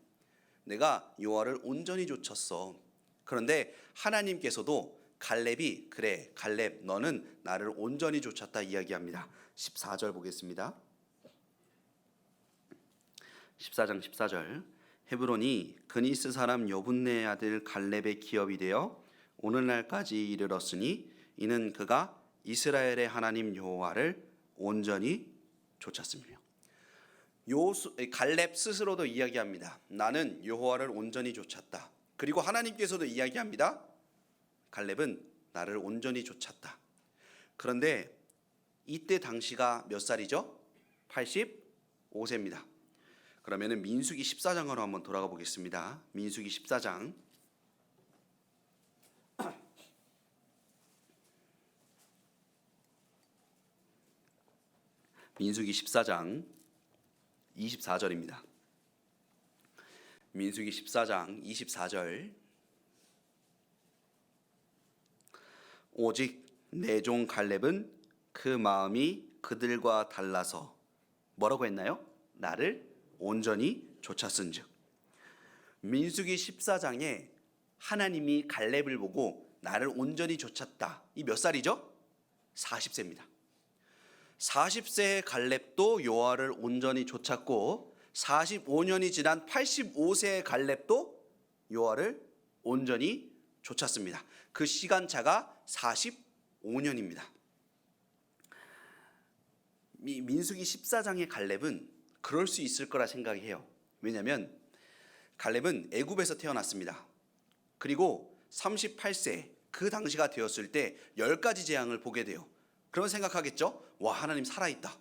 A: 내가 여호와를 온전히 좇았어. 그런데 하나님께서도 갈렙이 그래 갈렙 너는 나를 온전히 좇았다 이야기합니다. 14절 보겠습니다. 14장 14절 헤브론이 그니스 사람 여분네의 아들 갈렙의 기업이 되어 오늘날까지 이르렀으니 이는 그가 이스라엘의 하나님 여호와를 온전히 좇았으며. 갈렙 스스로도 이야기합니다. 나는 여호와를 온전히 좇았다. 그리고 하나님께서도 이야기합니다. 갈렙은 나를 온전히 좇았다. 그런데 이때 당시가 몇 살이죠? 85세입니다. 그러면은 민수기 14장으로 한번 돌아가 보겠습니다. 민수기 14장. 민수기 14장 24절입니다. 민수기 14장 24절. 오직 내 종 갈렙은 그 마음이 그들과 달라서 뭐라고 했나요? 나를 온전히 좇았은즉. 민수기 14장에 하나님이 갈렙을 보고 나를 온전히 좇았다. 이 몇 살이죠? 40세입니다. 40세의 갈렙도 여호와를 온전히 좇았고 45년이 지난 85세의 갈렙도 여호와를 온전히 좇았습니다. 그 시간차가 45년입니다. 민수기 14장의 갈렙은 그럴 수 있을 거라 생각해요. 왜냐하면 갈렙은 애굽에서 태어났습니다. 그리고 38세 그 당시가 되었을 때 10가지 재앙을 보게 돼요. 그러면 생각하겠죠? 와, 하나님 살아있다.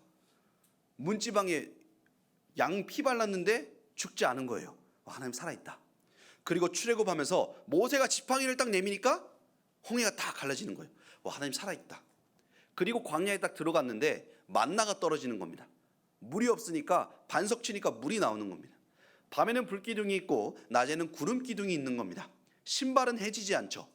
A: 문지방에 양 피 발랐는데 죽지 않은 거예요. 와, 하나님 살아있다. 그리고 출애굽하면서 모세가 지팡이를 딱 내미니까 홍해가 다 갈라지는 거예요. 와, 하나님 살아있다. 그리고 광야에 딱 들어갔는데 만나가 떨어지는 겁니다. 물이 없으니까 반석 치니까 물이 나오는 겁니다. 밤에는 불기둥이 있고 낮에는 구름 기둥이 있는 겁니다. 신발은 해지지 않죠.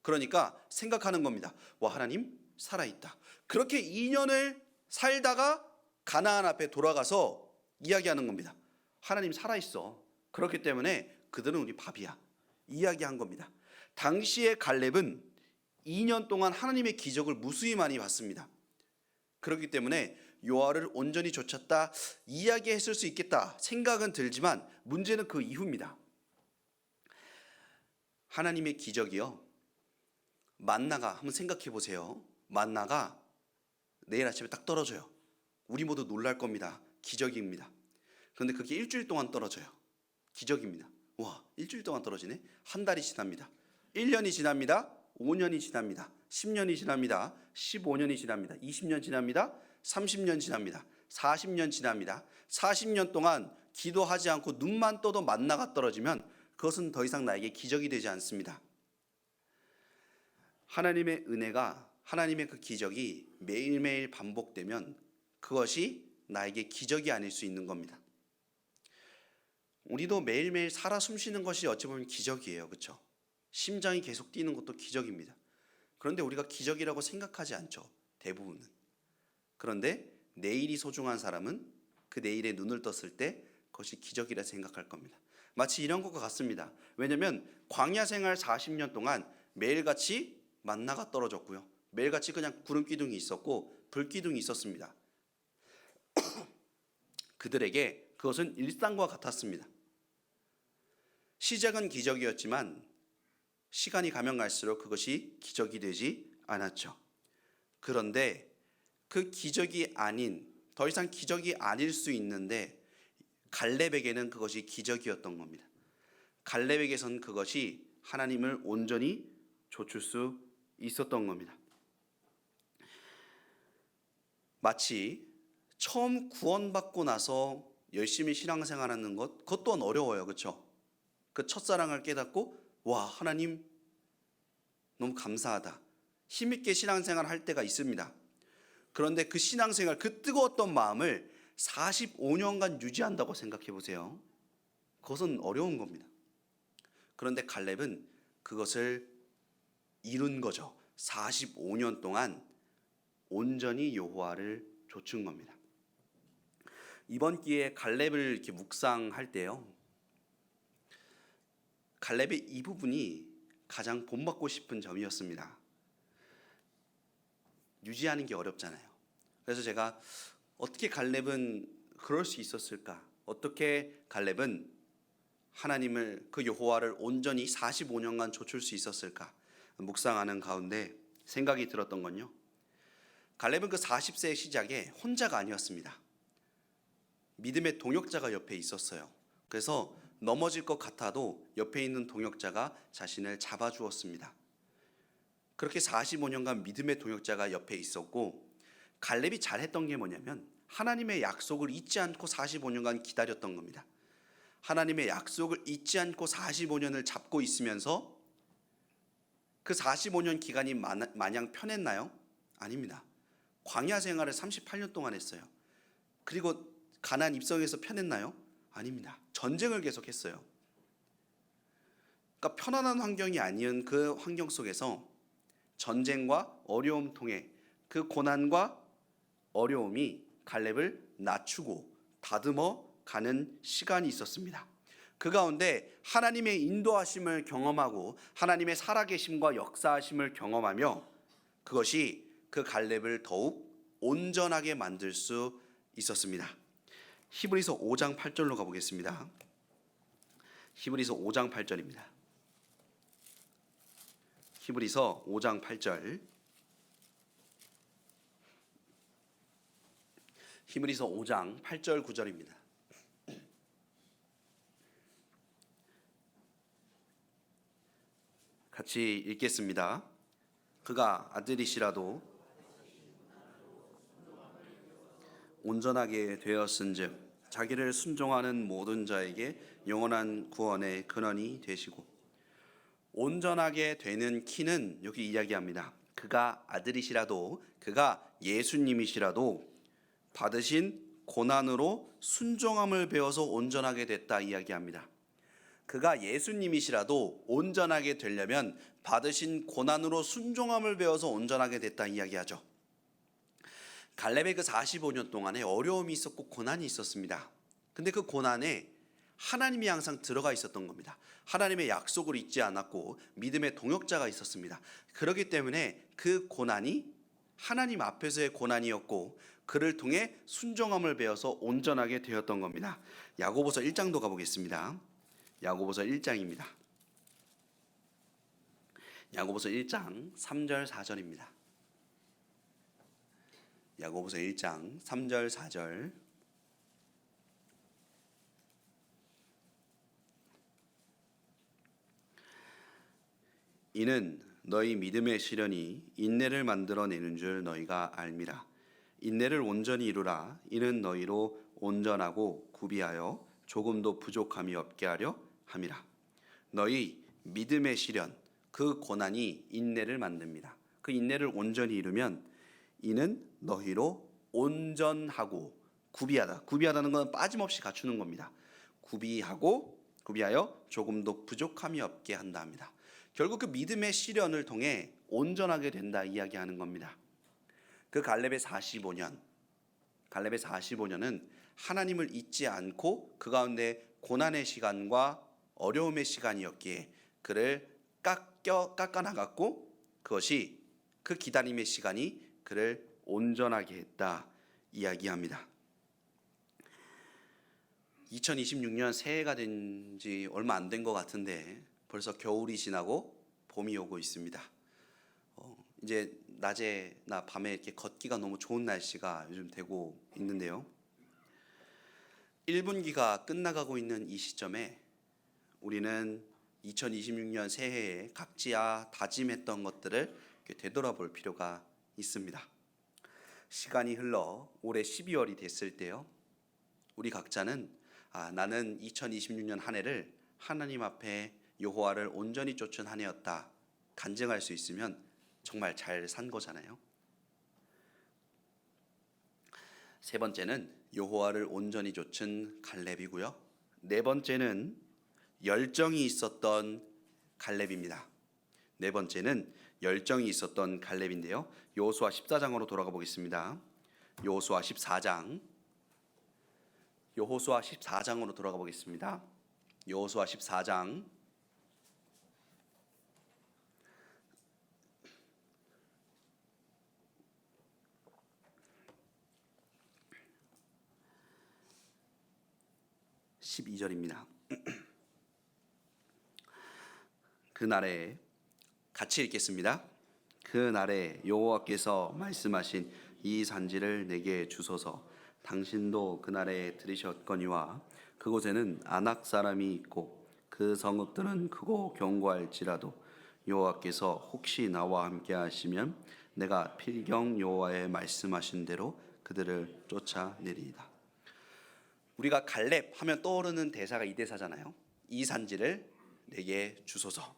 A: 그러니까 생각하는 겁니다. 와, 하나님 살아있다. 그렇게 2년을 살다가 가나안 앞에 돌아가서 이야기하는 겁니다. 하나님 살아있어. 그렇기 때문에 그들은 우리 밥이야. 이야기한 겁니다. 당시의 갈렙은 2년 동안 하나님의 기적을 무수히 많이 봤습니다. 그렇기 때문에 여호와를 온전히 좇았다 이야기했을 수 있겠다 생각은 들지만 문제는 그 이후입니다. 하나님의 기적이요. 만나가 한번 생각해 보세요. 만나가 내일 아침에 딱 떨어져요. 우리 모두 놀랄 겁니다. 기적입니다. 그런데 그게 일주일 동안 떨어져요. 기적입니다. 와, 일주일 동안 떨어지네. 한 달이 지납니다. 1년이 지납니다. 5년이 지납니다. 10년이 지납니다. 15년이 지납니다. 20년 지납니다. 30년 지납니다. 40년 지납니다. 40년 동안 기도하지 않고 눈만 떠도 만나가 떨어지면 그것은 더 이상 나에게 기적이 되지 않습니다. 하나님의 은혜가, 하나님의 그 기적이 매일매일 반복되면 그것이 나에게 기적이 아닐 수 있는 겁니다. 우리도 매일매일 살아 숨쉬는 것이 어찌 보면 기적이에요. 그렇죠? 심장이 계속 뛰는 것도 기적입니다. 그런데 우리가 기적이라고 생각하지 않죠. 대부분은. 그런데 내일이 소중한 사람은 그 내일에 눈을 떴을 때 그것이 기적이라 생각할 겁니다. 마치 이런 것과 같습니다. 왜냐하면 광야 생활 40년 동안 매일같이 만나가 떨어졌고요. 매일같이 그냥 구름 기둥이 있었고 불 기둥이 있었습니다. 그들에게 그것은 일상과 같았습니다. 시작은 기적이었지만 시간이 가면 갈수록 그것이 기적이 되지 않았죠. 그런데 그 기적이 아닌, 더 이상 기적이 아닐 수 있는데 갈렙에게는 그것이 기적이었던 겁니다. 갈렙에게선 그것이 하나님을 온전히 좇을 수 있었던 겁니다. 마치 처음 구원받고 나서 열심히 신앙생활하는 그것 또한 어려워요. 그렇죠? 그 첫사랑을 깨닫고 와, 하나님 너무 감사하다, 힘있게 신앙생활 할 때가 있습니다. 그런데 그 신앙생활, 그 뜨거웠던 마음을 45년간 유지한다고 생각해 보세요. 그것은 어려운 겁니다. 그런데 갈렙은 그것을 이룬 거죠. 45년 동안 온전히 여호와를 좇은 겁니다. 이번 기회에 갈렙을 이렇게 묵상할 때요, 갈렙의 이 부분이 가장 본받고 싶은 점이었습니다. 유지하는 게 어렵잖아요. 그래서 제가 어떻게 갈렙은 그럴 수 있었을까? 어떻게 갈렙은 하나님을, 그 여호와를 온전히 45년간 좇을 수 있었을까? 묵상하는 가운데 생각이 들었던 건요, 갈렙은 그 40세의 시작에 혼자가 아니었습니다. 믿음의 동역자가 옆에 있었어요. 그래서 넘어질 것 같아도 옆에 있는 동역자가 자신을 잡아주었습니다. 그렇게 45년간 믿음의 동역자가 옆에 있었고, 갈렙이 잘했던 게 뭐냐면 하나님의 약속을 잊지 않고 45년간 기다렸던 겁니다. 하나님의 약속을 잊지 않고 45년을 잡고 있으면서 그 45년 기간이 마냥 편했나요? 아닙니다. 광야 생활을 38년 동안 했어요. 그리고 가나안 입성해서 편했나요? 아닙니다. 전쟁을 계속했어요. 그러니까 편안한 환경이 아닌 그 환경 속에서 전쟁과 어려움 통해 그 고난과 어려움이 갈렙을 낮추고 다듬어 가는 시간이 있었습니다. 그 가운데 하나님의 인도하심을 경험하고 하나님의 살아계심과 역사하심을 경험하며 그것이 그 갈렙을 더욱 온전하게 만들 수 있었습니다. 히브리서 5장 8절로 가보겠습니다. 히브리서 5장 8절입니다. 히브리서 5장 8절. 히브리서 5장 8절 9절입니다. 같이 읽겠습니다. 그가 아들이시라도 온전하게 되었은즉 자기를 순종하는 모든 자에게 영원한 구원의 근원이 되시고, 온전하게 되는 키는 여기 이야기합니다. 그가 아들이시라도, 그가 예수님이시라도 받으신 고난으로 순종함을 배워서 온전하게 됐다 이야기합니다. 그가 예수님이시라도 온전하게 되려면 받으신 고난으로 순종함을 배워서 온전하게 됐다 이야기하죠. 갈렙의 그 45년 동안에 어려움이 있었고 고난이 있었습니다. 근데 그 고난에 하나님이 항상 들어가 있었던 겁니다. 하나님의 약속을 잊지 않았고 믿음의 동역자가 있었습니다. 그렇기 때문에 그 고난이 하나님 앞에서의 고난이었고 그를 통해 순종함을 배워서 온전하게 되었던 겁니다. 야고보서 1장도 가보겠습니다. 야고보서 1장입니다. 야고보서 1장 3절 4절입니다. 야고보서 1장 3절 4절. 이는 너희 믿음의 시련이 인내를 만들어내는 줄 너희가 알미라. 인내를 온전히 이루라. 이는 너희로 온전하고 구비하여 조금도 부족함이 없게 하려 함이라. 너희 믿음의 시련, 그 고난이 인내를 만듭니다. 그 인내를 온전히 이루면 이는 너희로 온전하고 구비하다. 구비하다는 건 빠짐없이 갖추는 겁니다. 구비하여 조금도 부족함이 없게 한다 합니다. 결국 그 믿음의 시련을 통해 온전하게 된다 이야기하는 겁니다. 그 갈렙의 45년은 하나님을 잊지 않고 그 가운데 고난의 시간과 어려움의 시간이었기에 그를 깎아 나갔고, 그것이 그 기다림의 시간이 그를 온전하게 했다 이야기합니다. 2026년 새해가 된 지 얼마 안 된 것 같은데 벌써 겨울이 지나고 봄이 오고 있습니다. 이제 낮에나 밤에 이렇게 걷기가 너무 좋은 날씨가 요즘 되고 있는데요. 1분기가 끝나가고 있는 이 시점에 우리는 2026년 새해에 각자 다짐했던 것들을 되돌아볼 필요가 있습니다. 시간이 흘러 올해 12월이 됐을 때요, 우리 각자는 나는 2026년 한 해를 하나님 앞에 여호와를 온전히 쫓은 한 해였다 간증할 수 있으면 정말 잘 산 거잖아요. 세 번째는 여호와를 온전히 쫓은 갈렙이고요. 네 번째는 열정이 있었던 갈렙입니다. 네 번째는 열정이 있었던 갈렙인데요. 여호수아 14장으로 돌아가 보겠습니다. 여호수아 14장으로 돌아가 보겠습니다. 여호수아 14장 12절입니다. 그날에 같이 읽겠습니다. 그날에 여호와께서 말씀하신 이 산지를 내게 주소서. 당신도 그날에 들으셨거니와 그곳에는 아낙 사람이 있고 그 성읍들은 크고 견고할지라도 여호와께서 혹시 나와 함께 하시면 내가 필경 여호와의 말씀하신 대로 그들을 쫓아내리이다. 우리가 갈렙 하면 떠오르는 대사가 이 대사잖아요. 이 산지를 내게 주소서.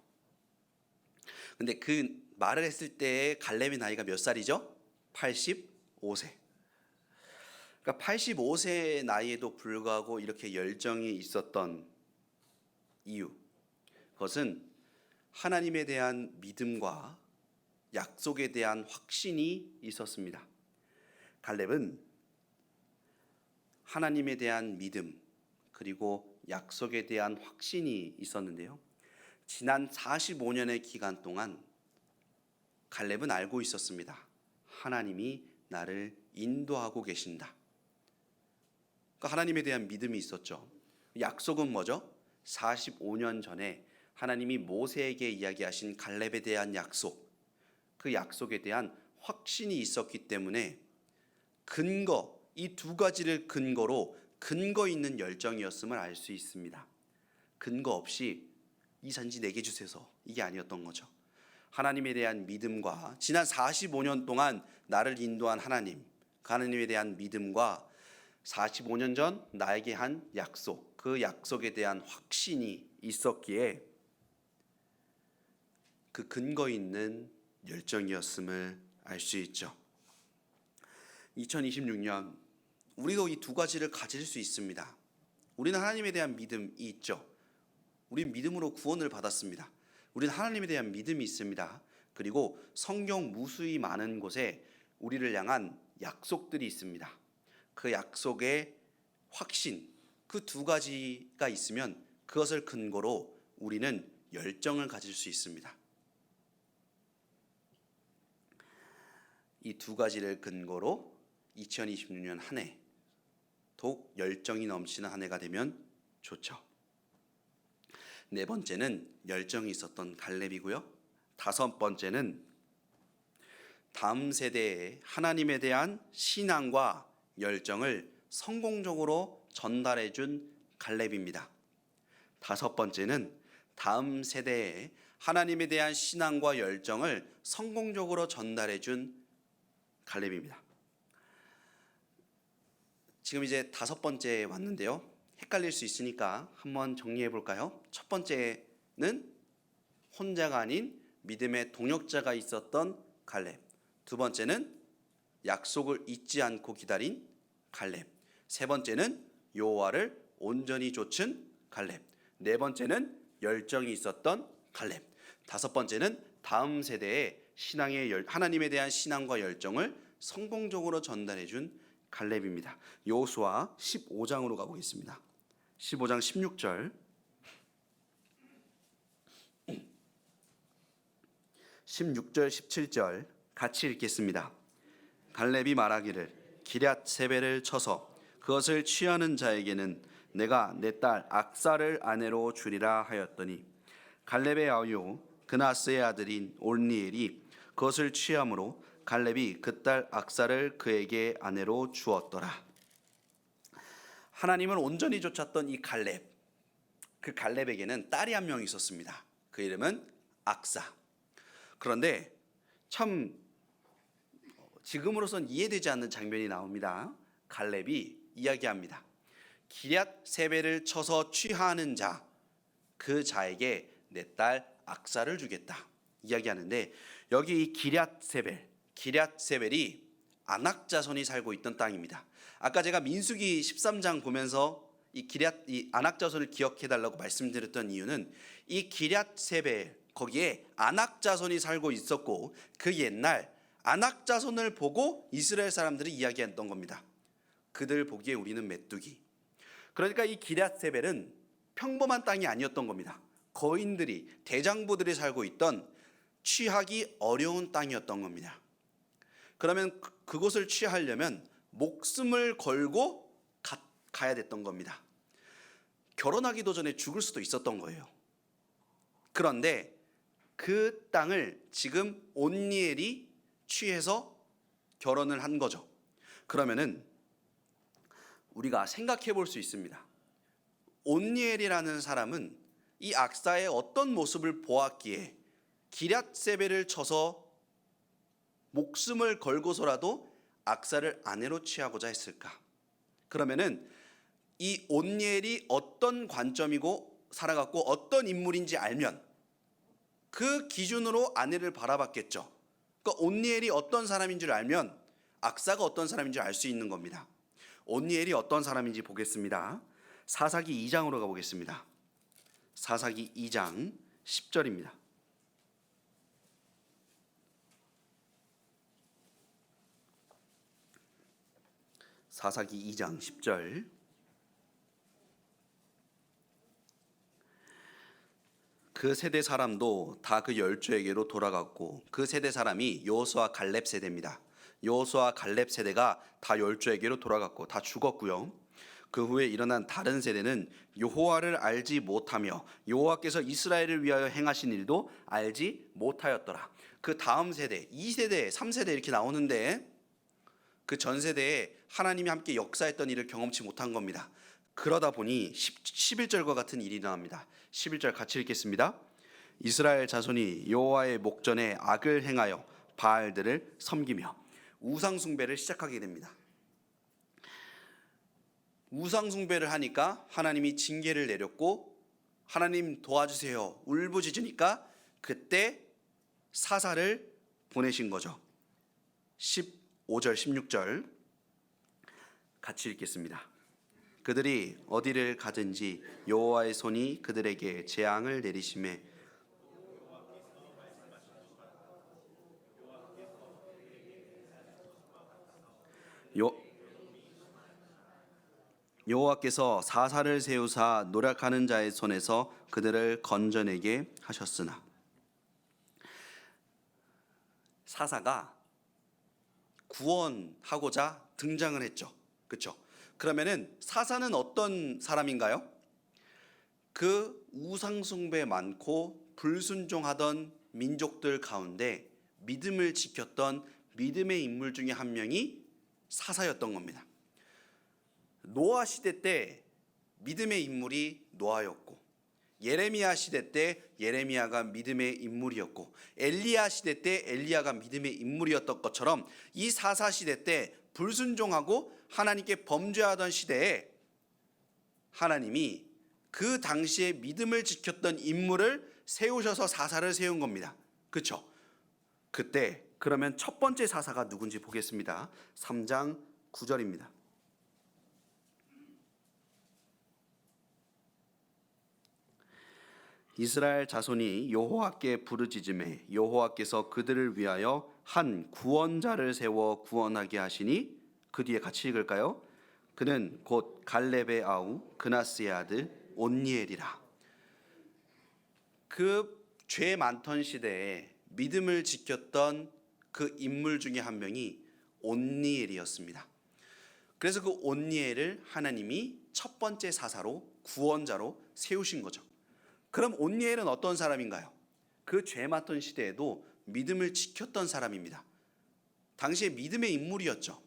A: 근데 그 말을 했을 때 갈렙의 나이가 몇 살이죠? 85세. 그러니까 85세 나이에도 불구하고 이렇게 열정이 있었던 이유, 그것은 하나님에 대한 믿음과 약속에 대한 확신이 있었습니다. 갈렙은 하나님에 대한 믿음 그리고 약속에 대한 확신이 있었는데요. 지난 45년의 기간 동안 갈렙은 알고 있었습니다. 하나님이 나를 인도하고 계신다. 그러니까 하나님에 대한 믿음이 있었죠. 약속은 뭐죠? 45년 전에 하나님이 모세에게 이야기하신 갈렙에 대한 약속, 그 약속에 대한 확신이 있었기 때문에 이 두 가지를 근거로 근거 있는 열정이었음을 알 수 있습니다. 근거 없이 이 산지 내게 주소서, 이게 아니었던 거죠. 하나님에 대한 믿음과 지난 45년 동안 나를 인도한 하나님에 대한 믿음과 45년 전 나에게 한 약속, 그 약속에 대한 확신이 있었기에 그 근거 있는 열정이었음을 알 수 있죠. 2026년 우리도 이 두 가지를 가질 수 있습니다. 우리는 하나님에 대한 믿음이 있죠. 우리는 믿음으로 구원을 받았습니다. 우리는 하나님에 대한 믿음이 있습니다. 그리고 성경 무수히 많은 곳에 우리를 향한 약속들이 있습니다. 그 약속의 확신, 그 두 가지가 있으면 그것을 근거로 우리는 열정을 가질 수 있습니다. 이 두 가지를 근거로 2026년 한 해 더욱 열정이 넘치는 한 해가 되면 좋죠. 네 번째는 열정이 있었던 갈렙이고요. 다섯 번째는 다음 세대에 하나님에 대한 신앙과 열정을 성공적으로 전달해 준 갈렙입니다. 다섯 번째는 다음 세대에 하나님에 대한 신앙과 열정을 성공적으로 전달해 준 갈렙입니다. 지금 이제 다섯 번째에 왔는데요. 헷갈릴 수 있으니까 한번 정리해 볼까요? 첫 번째는 혼자가 아닌 믿음의 동역자가 있었던 갈렙. 두 번째는 약속을 잊지 않고 기다린 갈렙. 세 번째는 여호와를 온전히 좇은 갈렙. 네 번째는 열정이 있었던 갈렙. 다섯 번째는 다음 세대에 하나님에 대한 신앙과 열정을 성공적으로 전달해 준 갈렙입니다. 여호수아 15장으로 가보겠습니다. 15장 16절 16절 17절 같이 읽겠습니다. 갈렙이 말하기를 기럇세벨을 쳐서 그것을 취하는 자에게는 내가 내 딸 악사를 아내로 주리라 하였더니 갈렙의 아유 그나스의 아들인 온니엘이 그것을 취함으로 갈렙이 그 딸 악사를 그에게 아내로 주었더라. 하나님을 온전히 쫓았던 이 갈렙, 그 갈렙에게는 딸이 한 명 있었습니다. 그 이름은 악사. 그런데 참 지금으로선 이해되지 않는 장면이 나옵니다. 갈렙이 이야기합니다. 기럇 세벨을 쳐서 취하는 자, 그 자에게 내 딸 악사를 주겠다 이야기하는데, 여기 이 기럇 세벨이 아낙 자손이 살고 있던 땅입니다. 아까 제가 민수기 13장 보면서 이 아낙 자손을 기억해 달라고 말씀드렸던 이유는 이 기럇 세벨, 거기에 아낙 자손이 살고 있었고, 그 옛날 아낙 자손을 보고 이스라엘 사람들이 이야기했던 겁니다. 그들 보기에 우리는 메뚜기. 그러니까 이 기럇 세벨은 평범한 땅이 아니었던 겁니다. 거인들이, 대장부들이 살고 있던 취하기 어려운 땅이었던 겁니다. 그러면 그곳을 취하려면 목숨을 걸고 가야 됐던 겁니다. 결혼하기도 전에 죽을 수도 있었던 거예요. 그런데 그 땅을 지금 온니엘이 취해서 결혼을 한 거죠. 그러면은 우리가 생각해 볼 수 있습니다. 온니엘이라는 사람은 이 악사의 어떤 모습을 보았기에 기럇 세벨을 쳐서 목숨을 걸고서라도 악사를 아내로 취하고자 했을까? 그러면은 이 온니엘이 어떤 관점이고 살아갔고 어떤 인물인지 알면 그 기준으로 아내를 바라봤겠죠. 그러니까 온니엘이 어떤 사람인 줄 알면 악사가 어떤 사람인 줄 알 수 있는 겁니다. 온니엘이 어떤 사람인지 보겠습니다. 사사기 2장으로 가보겠습니다. 사사기 2장 10절입니다. 사사기 2장 10절. 그 세대 사람도 다 그 열조에게로 돌아갔고, 그 세대 사람이 여호수아 갈렙 세대입니다. 여호수아 갈렙 세대가 다 열조에게로 돌아갔고 다 죽었고요. 그 후에 일어난 다른 세대는 여호와를 알지 못하며 여호와께서 이스라엘을 위하여 행하신 일도 알지 못하였더라. 그 다음 세대, 2세대, 3세대 이렇게 나오는데 그 전 세대에 하나님이 함께 역사했던 일을 경험치 못한 겁니다. 그러다 보니 11절과 같은 일이 일어납니다. 11절 같이 읽겠습니다. 이스라엘 자손이 여호와의 목전에 악을 행하여 바알들을 섬기며 우상 숭배를 시작하게 됩니다. 우상 숭배를 하니까 하나님이 징계를 내렸고, 하나님 도와주세요 울부짖으니까 그때 사사를 보내신 거죠. 15절 16절 같이 읽겠습니다. 그들이 어디를 가든지 여호와의 손이 그들에게 재앙을 내리심에 여호와께서 사사를 세우사 노력하는 자의 손에서 그들을 건져내게 하셨으나, 사사가 구원하고자 등장을 했죠. 그렇죠? 그러면은 사사는 어떤 사람인가요? 그 우상숭배 많고 불순종하던 민족들 가운데 믿음을 지켰던 믿음의 인물 중에 한 명이 사사였던 겁니다. 노아 시대 때 믿음의 인물이 노아였고, 예레미야 시대 때 예레미야가 믿음의 인물이었고, 엘리야 시대 때 엘리야가 믿음의 인물이었던 것처럼 이 사사 시대 때 불순종하고 하나님께 범죄하던 시대에 하나님이 그 당시에 믿음을 지켰던 인물을 세우셔서 사사를 세운 겁니다. 그렇죠? 그때 그러면 첫 번째 사사가 누군지 보겠습니다. 3장 9절입니다. 이스라엘 자손이 여호와께 부르짖음에 여호와께서 그들을 위하여 한 구원자를 세워 구원하게 하시니, 그 뒤에 같이 읽을까요? 그는 곧 갈렙의 아우 그나스의 아들 온니엘이라. 그 죄 많던 시대에 믿음을 지켰던 그 인물 중에 한 명이 온니엘이었습니다. 그래서 그 온니엘을 하나님이 첫 번째 사사로, 구원자로 세우신 거죠. 그럼 온니엘은 어떤 사람인가요? 그 죄 많던 시대에도 믿음을 지켰던 사람입니다. 당시에 믿음의 인물이었죠.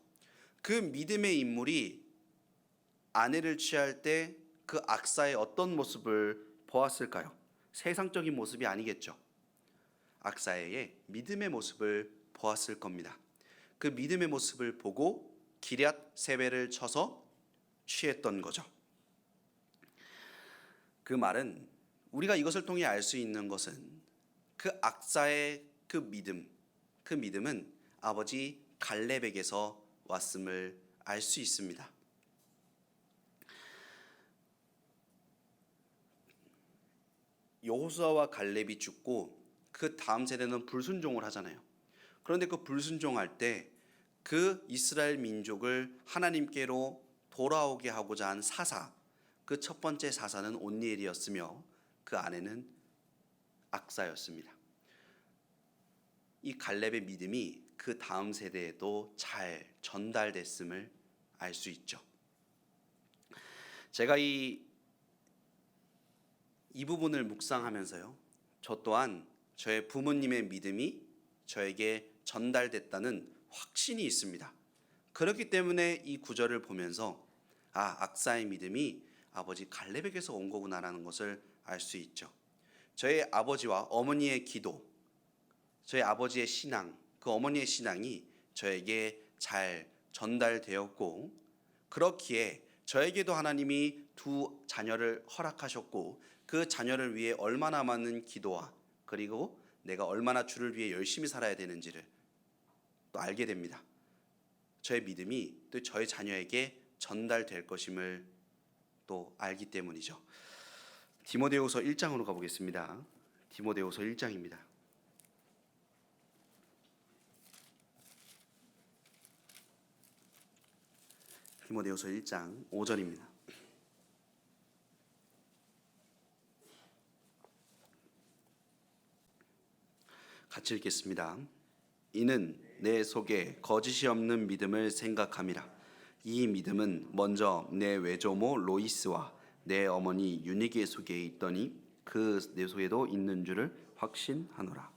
A: 그 믿음의 인물이 아내를 취할 때 그 악사의 어떤 모습을 보았을까요? 세상적인 모습이 아니겠죠. 악사의 믿음의 모습을 보았을 겁니다. 그 믿음의 모습을 보고 기럇 세벨을 쳐서 취했던 거죠. 그 말은 우리가 이것을 통해 알 수 있는 것은 그 악사의 그 믿음은 아버지 갈렙에게서 왔음을 알 수 있습니다. 여호수아와 갈렙이 죽고 그 다음 세대는 불순종을 하잖아요. 그런데 그 불순종할 때 그 이스라엘 민족을 하나님께로 돌아오게 하고자 한 사사, 그 첫 번째 사사는 온니엘이었으며 그 아내는 악사였습니다. 이 갈렙의 믿음이 그 다음 세대에도 잘 전달됐음을 알 수 있죠. 제가 이 부분을 묵상하면서요, 저 또한 저의 부모님의 믿음이 저에게 전달됐다는 확신이 있습니다. 그렇기 때문에 이 구절을 보면서 악사의 믿음이 아버지 갈렙에게서 온 거구나라는 것을 알 수 있죠. 저의 아버지와 어머니의 기도, 저의 아버지의 신앙, 그 어머니의 신앙이 저에게 잘 전달되었고, 그렇기에 저에게도 하나님이 두 자녀를 허락하셨고, 그 자녀를 위해 얼마나 많은 기도와 그리고 내가 얼마나 주를 위해 열심히 살아야 되는지를 또 알게 됩니다. 저의 믿음이 또 저의 자녀에게 전달될 것임을 또 알기 때문이죠. 디모데후서 1장으로 가보겠습니다. 디모데후서 1장입니다. 디모데후서 1장 5절입니다. 같이 읽겠습니다. 이는 내 속에 거짓이 없는 믿음을 생각함이라. 이 믿음은 먼저 내 외조모 로이스와 내 어머니 유니게 속에 있더니 그 내 속에도 있는 줄을 확신하노라.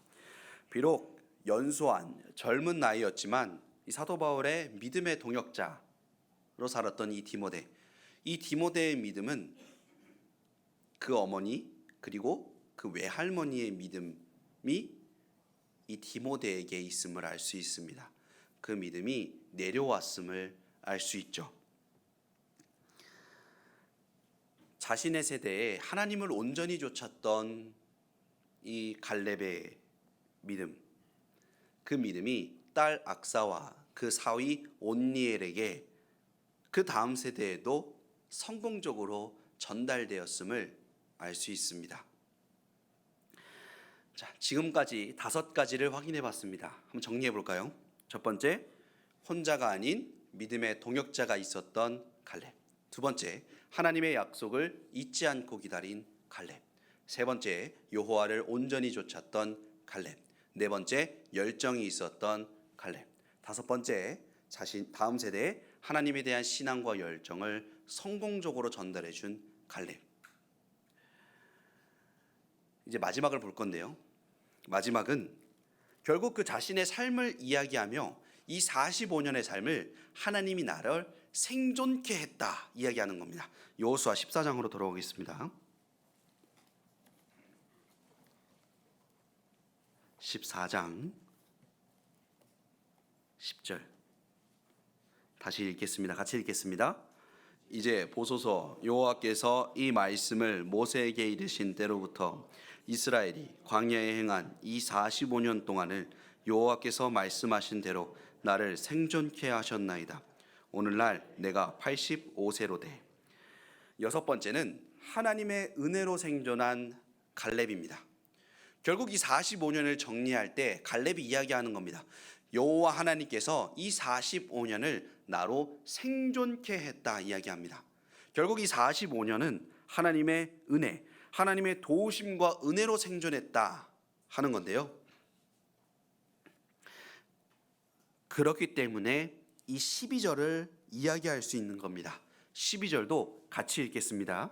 A: 비록 연소한 젊은 나이였지만 이 사도 바울의 믿음의 동역자로 살았던 이 디모데의 믿음은 그 어머니 그리고 그 외할머니의 믿음이 이 디모데에게 있음을 알 수 있습니다. 그 믿음이 내려왔음을 알 수 있죠. 자신의 세대에 하나님을 온전히 좇았던 이 갈렙의 믿음, 그 믿음이 딸 악사와 그 사위 온니엘에게 그 다음 세대에도 성공적으로 전달되었음을 알 수 있습니다. 자, 지금까지 5가지를 확인해 봤습니다. 한번 정리해 볼까요? 첫 번째, 혼자가 아닌 믿음의 동역자가 있었던 갈렙. 두 번째, 하나님의 약속을 잊지 않고 기다린 갈렙. 세 번째, 여호와를 온전히 좇았던 갈렙. 네 번째, 열정이 있었던 갈렙. 다섯 번째, 다음 세대에 하나님에 대한 신앙과 열정을 성공적으로 전달해 준 갈렙. 이제 마지막을 볼 건데요. 마지막은 결국 그 자신의 삶을 이야기하며 이 45년의 삶을 하나님이 나를 생존케 했다 이야기하는 겁니다. 여호수아 14장으로 돌아오겠습니다. 14장 10절 다시 읽겠습니다. 같이 읽겠습니다. 이제 보소서, 여호와께서 이 말씀을 모세에게 이르신 때로부터 이스라엘이 광야에 행한 이 45년 동안을 여호와께서 말씀하신 대로 나를 생존케 하셨나이다. 오늘날 내가 85세로 돼. 여섯 번째는 하나님의 은혜로 생존한 갈렙입니다. 결국 이 45년을 정리할 때 갈렙이 이야기하는 겁니다. 여호와 하나님께서 이 45년을 나로 생존케 했다 이야기합니다. 결국 이 45년은 하나님의 은혜, 하나님의 도우심과 은혜로 생존했다 하는 건데요. 그렇기 때문에 이 12절을 이야기할 수 있는 겁니다. 12절도 같이 읽겠습니다.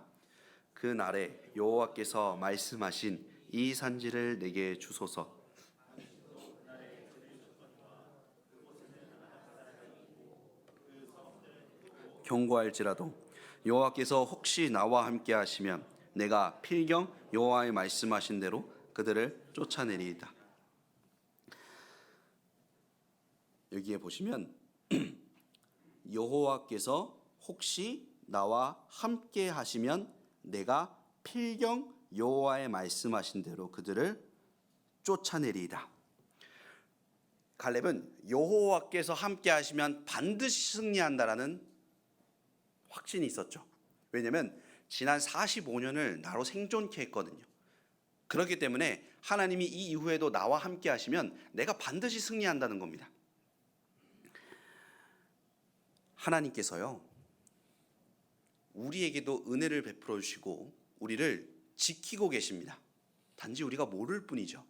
A: 그 날에 여호와께서 말씀하신 이 산지를 내게 주소서. 경고할지라도 여호와께서 혹시 나와 함께 하시면 내가 필경 여호와의 말씀하신 대로 그들을 쫓아내리이다. 여기에 보시면 여호와께서 혹시 나와 함께 하시면 내가 필경 여호와의 말씀하신 대로 그들을 쫓아내리이다. 갈렙은 여호와께서 함께 하시면 반드시 승리한다라는 확신이 있었죠. 왜냐하면 지난 45년을 나로 생존케 했거든요. 그렇기 때문에 하나님이 이 이후에도 나와 함께 하시면 내가 반드시 승리한다는 겁니다. 하나님께서요, 우리에게도 은혜를 베풀어 주시고 우리를 지키고 계십니다. 단지 우리가 모를 뿐이죠.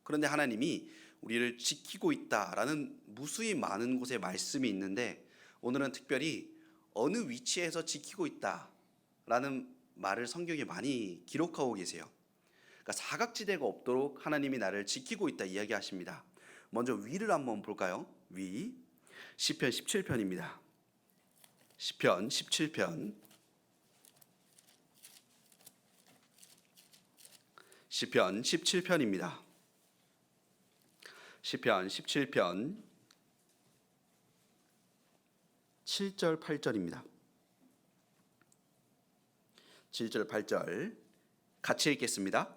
A: 그런데 하나님이 우리를 지키고 있다라는 무수히 많은 곳에 말씀이 있는데, 오늘은 특별히 어느 위치에서 지키고 있다라는 말을 성경에 많이 기록하고 계세요. 그러니까 사각지대가 없도록 하나님이 나를 지키고 있다 이야기하십니다. 먼저 위를 한번 볼까요? 위, 시편 17편입니다. 시편 17편, 시편 17편입니다. 시편 17편 7절 8절입니다. 7절 8절 같이 읽겠습니다.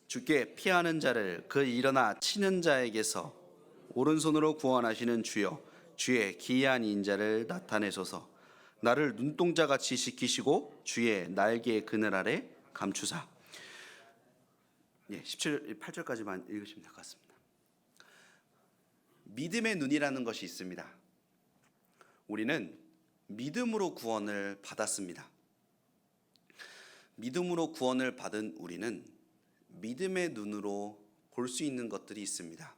A: 주께 피하는 자를 그 일어나 치는 자에게서 오른손으로 구원하시는 주여, 주의 기이한 인자를 나타내소서. 나를 눈동자같이 지키시고 주의 날개의 그늘 아래 감추사. 8절까지만 읽으시면 될 것 같습니다. 믿음의 눈이라는 것이 있습니다. 우리는 믿음으로 구원을 받았습니다. 믿음으로 구원을 받은 우리는 믿음의 눈으로 볼 수 있는 것들이 있습니다.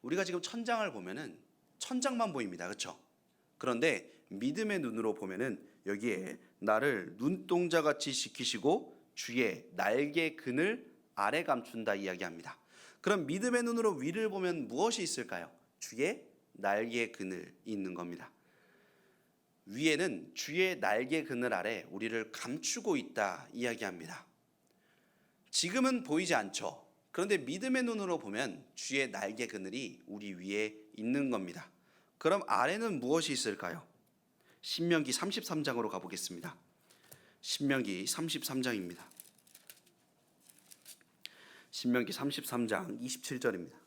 A: 우리가 지금 천장을 보면은 천장만 보입니다. 그렇죠? 그런데 믿음의 눈으로 보면은 여기에 나를 눈동자같이 지키시고 주의 날개 그늘 아래 감춘다 이야기합니다. 그럼 믿음의 눈으로 위를 보면 무엇이 있을까요? 주의 날개 그늘이 있는 겁니다. 위에는 주의 날개 그늘 아래 우리를 감추고 있다 이야기합니다. 지금은 보이지 않죠. 그런데 믿음의 눈으로 보면 주의 날개 그늘이 우리 위에 있는 겁니다. 그럼 아래는 무엇이 있을까요? 신명기 33장으로 가보겠습니다. 신명기 33장입니다. 신명기 33장 27절입니다.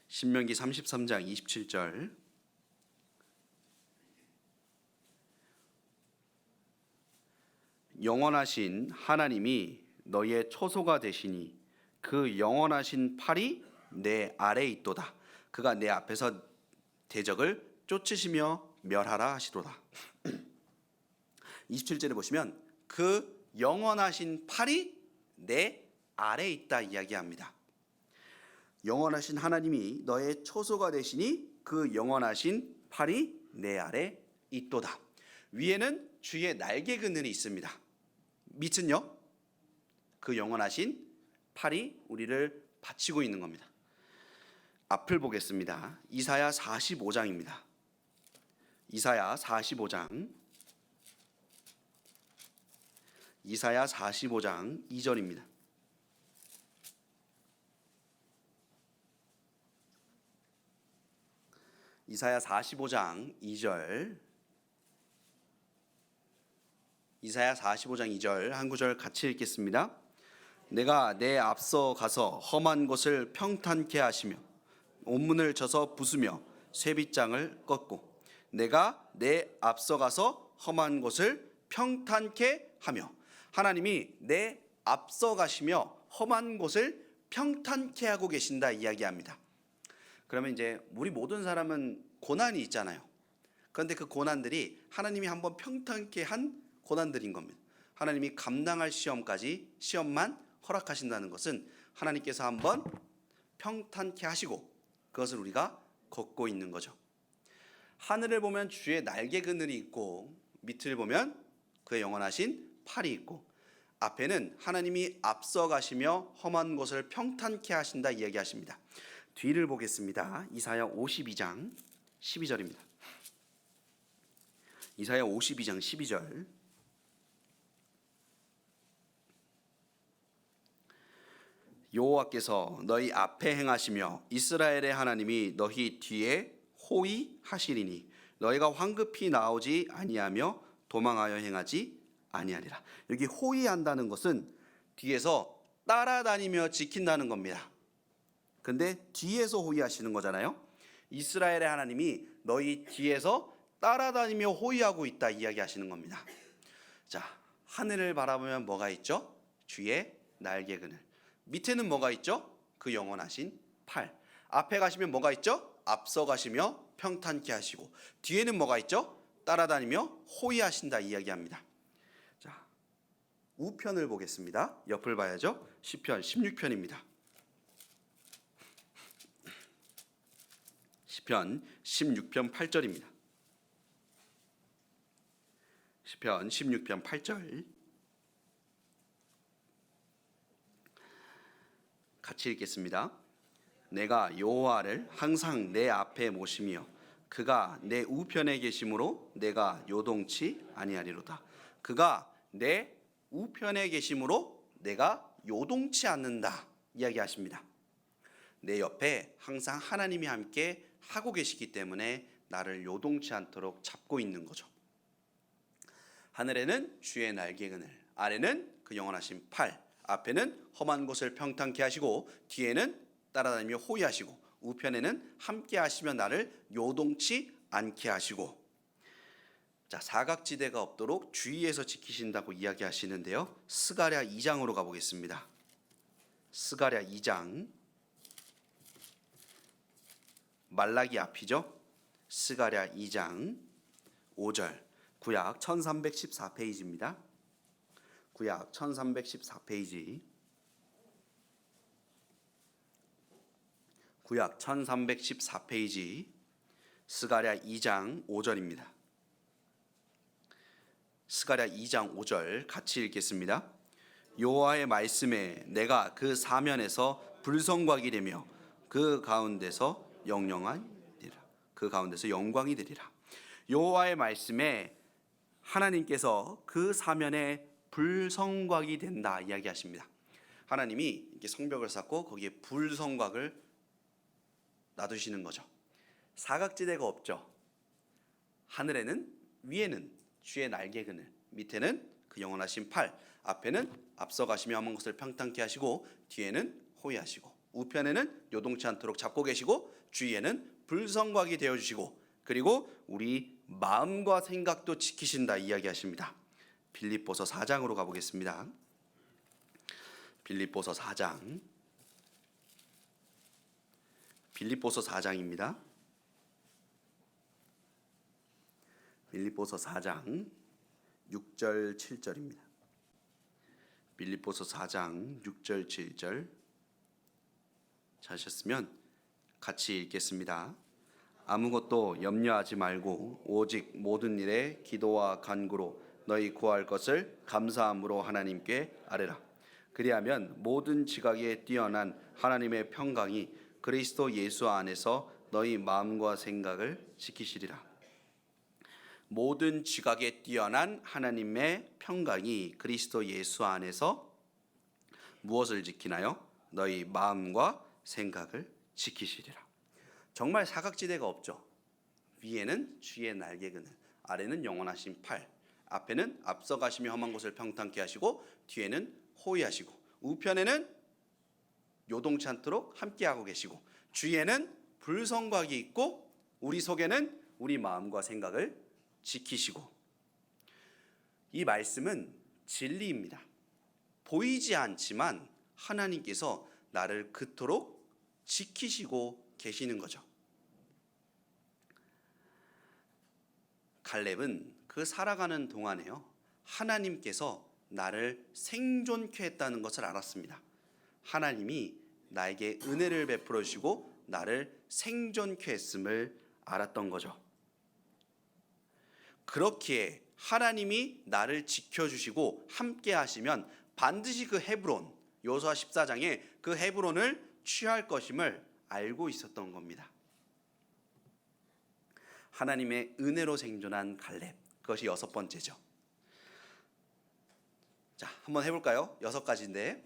A: 신명기 33장 27절 영원하신 하나님이 너의 초소가 되시니 그 영원하신 팔이 내 아래에 있도다. 그가 내 앞에서 대적을 쫓으시며 멸하라 하시도다. 27절에 보시면 그 영원하신 팔이 내 아래에 있다 이야기합니다. 영원하신 하나님이 너의 초소가 되시니 그 영원하신 팔이 내 아래 있도다. 위에는 주의 날개 그늘이 있습니다. 밑은요, 그 영원하신 팔이 우리를 받치고 있는 겁니다. 앞을 보겠습니다. 이사야 45장입니다. 이사야 45장, 이사야 45장 2절입니다. 이사야 45장 2절, 이사야 45장 2절 한 구절 같이 읽겠습니다. 내가 내 앞서 가서 험한 곳을 평탄케 하시며 온문을 쳐서 부수며 쇠빗장을 꺾고, 내가 내 앞서 가서 험한 곳을 평탄케 하며, 하나님이 내 앞서 가시며 험한 곳을 평탄케 하고 계신다 이야기합니다. 그러면 이제 우리 모든 사람은 고난이 있잖아요. 그런데 그 고난들이 하나님이 한번 평탄케 한 고난들인 겁니다. 하나님이 감당할 시험만 허락하신다는 것은 하나님께서 한번 평탄케 하시고 그것을 우리가 걷고 있는 거죠. 하늘을 보면 주의 날개 그늘이 있고 밑을 보면 그의 영원하신 팔이 있고, 앞에는 하나님이 앞서 가시며 험한 곳을 평탄케 하신다 이야기하십니다. 뒤를 보겠습니다. 이사야 52장 12절입니다. 이사야 52장 12절. 여호와께서 너희 앞에 행하시며 이스라엘의 하나님이 너희 뒤에 호위 하시리니 너희가 황급히 나오지 아니하며 도망하여 행하지 아니하리라. 여기 호위한다는 것은 뒤에서 따라다니며 지킨다는 겁니다. 근데 뒤에서 호위하시는 거잖아요. 이스라엘의 하나님이 너희 뒤에서 따라다니며 호위하고 있다 이야기하시는 겁니다. 자, 하늘을 바라보면 뭐가 있죠? 주의 날개 그늘. 밑에는 뭐가 있죠? 그 영원하신 팔. 앞에 가시면 뭐가 있죠? 앞서 가시며 평탄케 하시고, 뒤에는 뭐가 있죠? 따라다니며 호위하신다 이야기합니다. 자, 우편을 보겠습니다. 옆을 봐야죠. 시편 16편입니다. 시편 16편 8절입니다. 시편 16편 8절 같이 읽겠습니다. 내가 여호와를 항상 내 앞에 모시며 그가 내 우편에 계심으로 내가 요동치 아니하리로다. 그가 내 우편에 계심으로 내가 요동치 않는다 이야기하십니다. 내 옆에 항상 하나님이 함께 하고 계시기 때문에 나를 요동치 않도록 잡고 있는 거죠. 하늘에는 주의 날개 그늘, 아래는 그 영원하신 팔, 앞에는 험한 곳을 평탄케 하시고 뒤에는 따라다니며 호위하시고 우편에는 함께 하시며 나를 요동치 않게 하시고. 자, 사각지대가 없도록 주위에서 지키신다고 이야기하시는데요. 스가랴 2장으로 가보겠습니다. 스가랴 2장, 말라기 앞이죠. 스가랴 2장 5절, 구약 1314페이지입니다. 구약 1314페이지, 구약 1314페이지, 스가랴 2장 5절입니다. 스가랴 2장 5절 같이 읽겠습니다. 여호와의 말씀에 내가 그 사면에서 불성곽이 되며 그 가운데서 영광이 되리라. 여호와의 말씀에 하나님께서 그 사면에 불성곽이 된다 이야기하십니다. 하나님이 이렇게 성벽을 쌓고 거기에 불성곽을 놔두시는 거죠. 사각지대가 없죠. 하늘에는, 위에는 주의 날개 그늘, 밑에는 그 영원하신 팔, 앞에는 앞서 가시며 험한 것을 평탄케 하시고 뒤에는 호위하시고 우편에는 요동치 않도록 잡고 계시고 주위에는 불성곽이 되어주시고 그리고 우리 마음과 생각도 지키신다 이야기하십니다. 빌립보서 4장으로 가보겠습니다. 빌립보서 4장, 빌립보서 4장입니다. 빌립보서 4장 6절 7절입니다. 빌립보서 4장 6절 7절 찾으셨으면 같이 읽겠습니다. 아무것도 염려하지 말고 오직 모든 일에 기도와 간구로 너희 구할 것을 감사함으로 하나님께 아뢰라. 그리하면 모든 지각에 뛰어난 하나님의 평강이 그리스도 예수 안에서 너희 마음과 생각을 지키시리라. 모든 지각에 뛰어난 하나님의 평강이 그리스도 예수 안에서 무엇을 지키나요? 너희 마음과 생각을 지키시리라. 정말 사각지대가 없죠. 위에는 주의 날개 그늘, 아래는 영원하신 팔, 앞에는 앞서 가시며 험한 곳을 평탄케 하시고 뒤에는 호위하시고 우편에는 요동치 않도록 함께하고 계시고 주위에는 불성곽이 있고 우리 속에는 우리 마음과 생각을 지키시고. 이 말씀은 진리입니다. 보이지 않지만 하나님께서 나를 그토록 지키시고 계시는 거죠. 갈렙은 그 살아가는 동안에요, 하나님께서 나를 생존케 했다는 것을 알았습니다. 하나님이 나에게 은혜를 베풀어 주시고 나를 생존케 했음을 알았던 거죠. 그렇기에 하나님이 나를 지켜주시고 함께 하시면 반드시 그 헤브론, 여호수아 14장에 그 헤브론을 취할 것임을 알고 있었던 겁니다. 하나님의 은혜로 생존한 갈렙. 그것이 여섯 번째죠. 자, 한번 해볼까요? 6가지인데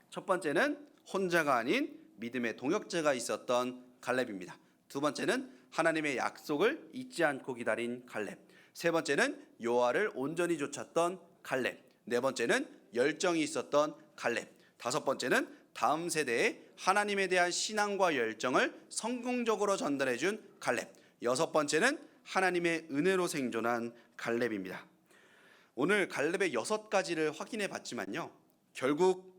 A: 첫 번째는 혼자가 아닌 믿음의 동역자가 있었던 갈렙입니다. 두 번째는 하나님의 약속을 잊지 않고 기다린 갈렙. 세 번째는 여호와를 온전히 좇았던 갈렙. 네 번째는 열정이 있었던 갈렙. 다섯 번째는 다음 세대에 하나님에 대한 신앙과 열정을 성공적으로 전달해 준 갈렙. 여섯 번째는 하나님의 은혜로 생존한 갈렙입니다. 오늘 갈렙의 6가지를 확인해 봤지만요, 결국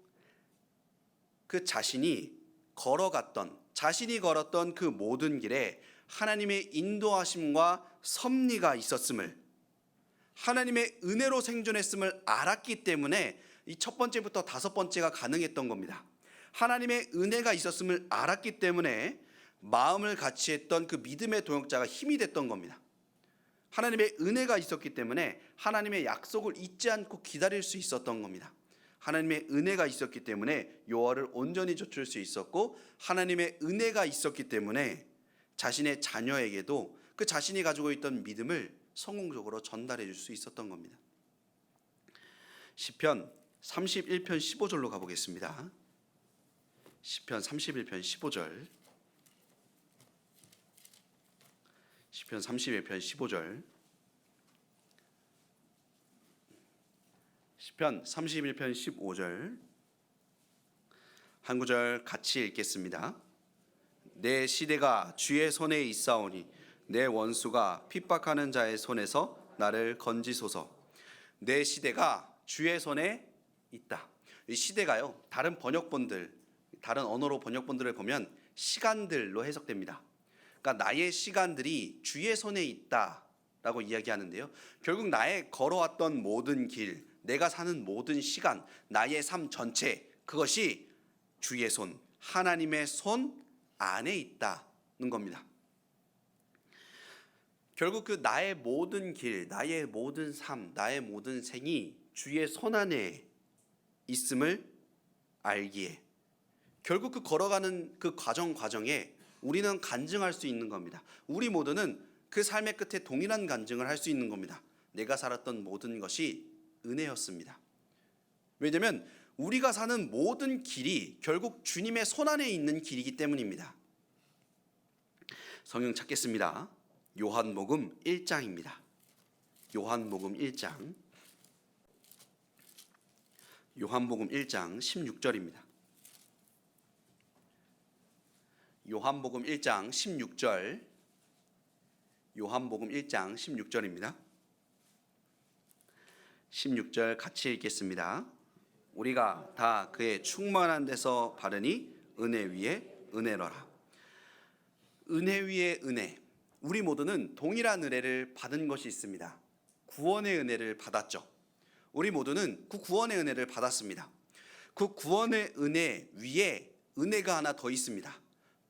A: 그 자신이 걸었던 그 모든 길에 하나님의 인도하심과 섭리가 있었음을, 하나님의 은혜로 생존했음을 알았기 때문에 이 첫 번째부터 다섯 번째가 가능했던 겁니다. 하나님의 은혜가 있었음을 알았기 때문에 마음을 같이 했던 그 믿음의 동역자가 힘이 됐던 겁니다. 하나님의 은혜가 있었기 때문에 하나님의 약속을 잊지 않고 기다릴 수 있었던 겁니다. 하나님의 은혜가 있었기 때문에 여호와를 온전히 좇을 수 있었고, 하나님의 은혜가 있었기 때문에 자신의 자녀에게도 그 자신이 가지고 있던 믿음을 성공적으로 전달해 줄 수 있었던 겁니다. 시편 31편 15절로 가보겠습니다. 시편 31편 15절. 시편 31편 15절. 시편 31편 15절. 한 구절 같이 읽겠습니다. 내 시대가 주의 손에 있사오니 내 원수가 핍박하는 자의 손에서 나를 건지소서. 내 시대가 주의 손에 있다. 이 시대가요, 다른 언어로 번역본들을 보면 시간들로 해석됩니다. 그러니까 나의 시간들이 주의 손에 있다라고 이야기하는데요, 결국 나의 걸어왔던 모든 길, 내가 사는 모든 시간, 나의 삶 전체, 그것이 주의 손, 하나님의 손 안에 있다는 겁니다. 결국 그 나의 모든 길, 나의 모든 삶, 나의 모든 생이 주의 손 안에 있음을 알기에, 결국 그 걸어가는 그 과정에 우리는 간증할 수 있는 겁니다. 우리 모두는 그 삶의 끝에 동일한 간증을 할 수 있는 겁니다. 내가 살았던 모든 것이 은혜였습니다. 왜냐하면 우리가 사는 모든 길이 결국 주님의 손 안에 있는 길이기 때문입니다. 성경 찾겠습니다. 요한복음 1장입니다. 요한복음 1장. 요한복음 1장 16절입니다. 요한복음 1장 16절. 요한복음 1장 16절입니다. 16절 같이 읽겠습니다. 우리가 다 그의 충만한 데서 받으니 은혜 위에 은혜로라. 은혜 위에 은혜. 우리 모두는 동일한 은혜를 받은 것이 있습니다. 구원의 은혜를 받았죠. 우리 모두는 그 구원의 은혜를 받았습니다. 그 구원의 은혜 위에 은혜가 하나 더 있습니다.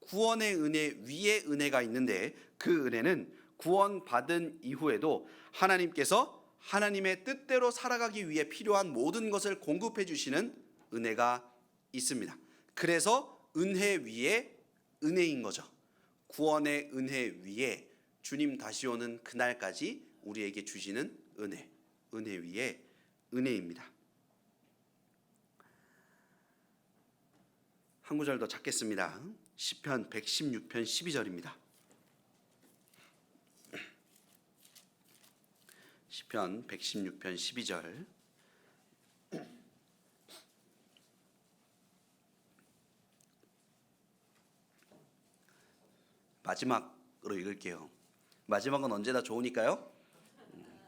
A: 구원의 은혜 위에 은혜가 있는데, 그 은혜는 구원받은 이후에도 하나님께서 하나님의 뜻대로 살아가기 위해 필요한 모든 것을 공급해 주시는 은혜가 있습니다. 그래서 은혜 위에 은혜인 거죠. 구원의 은혜 위에 주님 다시 오는 그날까지 우리에게 주시는 은혜, 은혜 위에 은혜입니다. 한 구절 더 찾겠습니다. 시편 116편 12절입니다. 시편 116편 12절. 마지막으로 읽을게요. 마지막은 언제나 좋으니까요.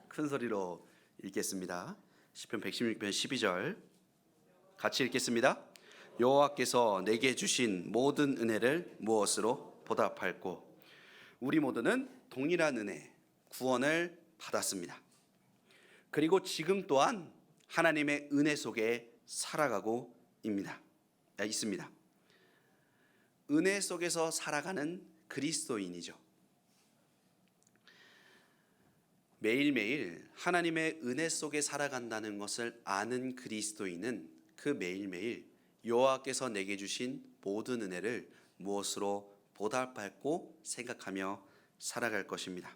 A: 큰 소리로 읽겠습니다. 시편 116편 12절 같이 읽겠습니다. 여호와께서 내게 주신 모든 은혜를 무엇으로 보답할꼬. 우리 모두는 동일한 은혜, 구원을 받았습니다. 그리고 지금 또한 하나님의 은혜 속에 살아가고 있습니다. 은혜 속에서 살아가는 그리스도인이죠. 매일매일 하나님의 은혜 속에 살아간다는 것을 아는 그리스도인은 그 매일매일 여호와께서 내게 주신 모든 은혜를 무엇으로 보답할고 생각하며 살아갈 것입니다.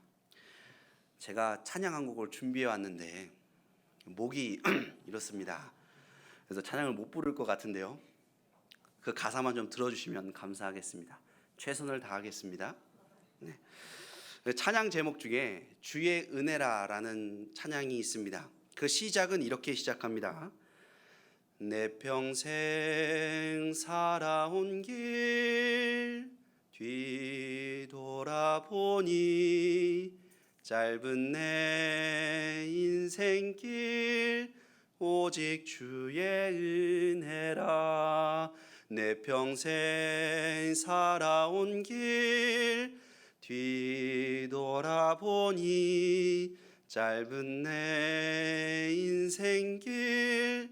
A: 제가 찬양 한 곡을 준비해 왔는데 목이 이렇습니다. 그래서 찬양을 못 부를 것 같은데요. 그 가사만 좀 들어주시면 감사하겠습니다. 최선을 다하겠습니다. 네. 찬양 제목 중에 주의 은혜라라는 찬양이 있습니다. 그 시작은 이렇게 시작합니다. 내 평생 살아온 길 뒤돌아보니 짧은 내 인생길 오직 주의 은혜라. 내 평생 살아온 길 뒤돌아보니 짧은 내 인생길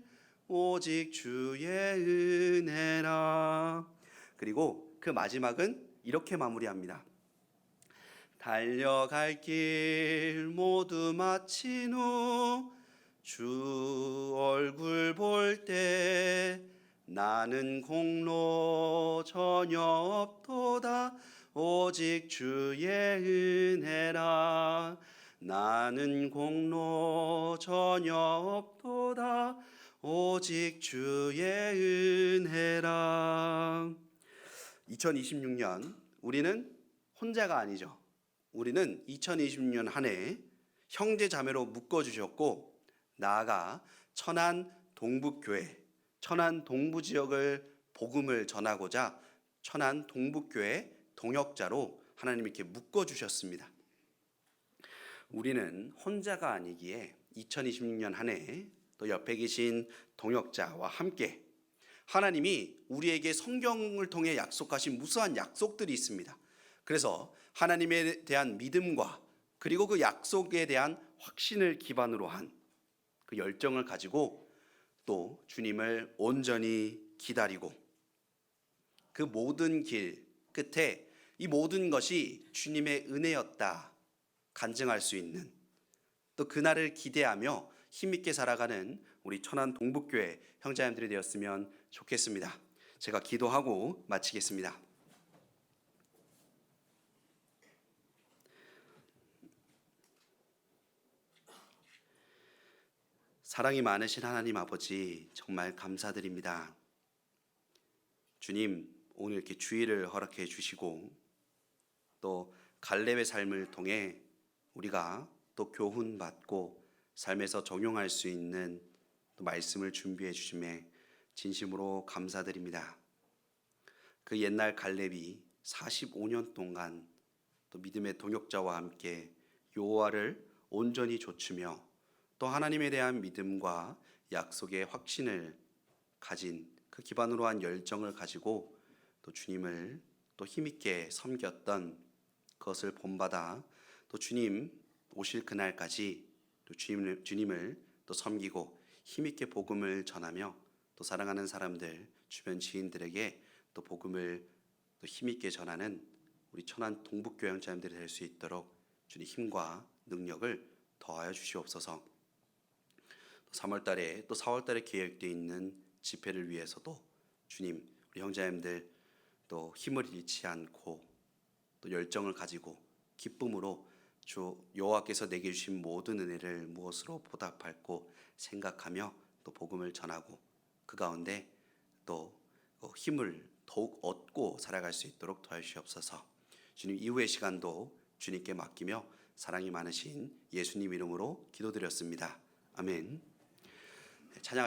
A: 오직 주의 은혜라. 그리고 그 마지막은 이렇게 마무리합니다. 달려갈 길 모두 마친 후 주 얼굴 볼 때 나는 공로 전혀 없도다 오직 주의 은혜라. 나는 공로 전혀 없도다 오직 주의 은혜라. 2026년 우리는 혼자가 아니죠. 우리는 2026년 한 해 형제 자매로 묶어주셨고 나아가 천안 동북교회, 천안 동부 지역을 복음을 전하고자 천안 동북교회 동역자로 하나님 이렇게 묶어주셨습니다. 우리는 혼자가 아니기에 2026년 한 해 또 옆에 계신 동역자와 함께 하나님이 우리에게 성경을 통해 약속하신 무수한 약속들이 있습니다. 그래서 하나님에 대한 믿음과 그리고 그 약속에 대한 확신을 기반으로 한 그 열정을 가지고 또 주님을 온전히 기다리고 그 모든 길 끝에 이 모든 것이 주님의 은혜였다 간증할 수 있는 또 그날을 기대하며 힘있게 살아가는 우리 천안 동북교회 형제자매들이 되었으면 좋겠습니다. 제가 기도하고 마치겠습니다. 사랑이 많으신 하나님 아버지 정말 감사드립니다. 주님 오늘 이렇게 주일을 허락해 주시고 또 갈렙의 삶을 통해 우리가 또 교훈 받고 삶에서 적용할 수 있는 또 말씀을 준비해 주심에 진심으로 감사드립니다. 그 옛날 갈렙이 45년 동안 또 믿음의 동역자와 함께 여호와를 온전히 좇으며 또 하나님에 대한 믿음과 약속의 확신을 가진 그 기반으로 한 열정을 가지고 또 주님을 또 힘있게 섬겼던 그것을 본받아 또 주님 오실 그날까지 또 주님을 또 섬기고 힘있게 복음을 전하며 또 사랑하는 사람들 주변 지인들에게 또 복음을 또 힘있게 전하는 우리 천안 동북교회 형제자매들이 될 수 있도록 주님 힘과 능력을 더하여 주시옵소서. 3월달에 또 4월달에 계획되어 있는 집회를 위해서도 주님 우리 형제자매들 또 힘을 잃지 않고 또 열정을 가지고 기쁨으로 주 여호와께서 내게 주신 모든 은혜를 무엇으로 보답할고 생각하며 또 복음을 전하고 그 가운데 또 힘을 더욱 얻고 살아갈 수 있도록 도와주시옵소서. 주님 이후의 시간도 주님께 맡기며 사랑이 많으신 예수님 이름으로 기도드렸습니다. 아멘. 찬양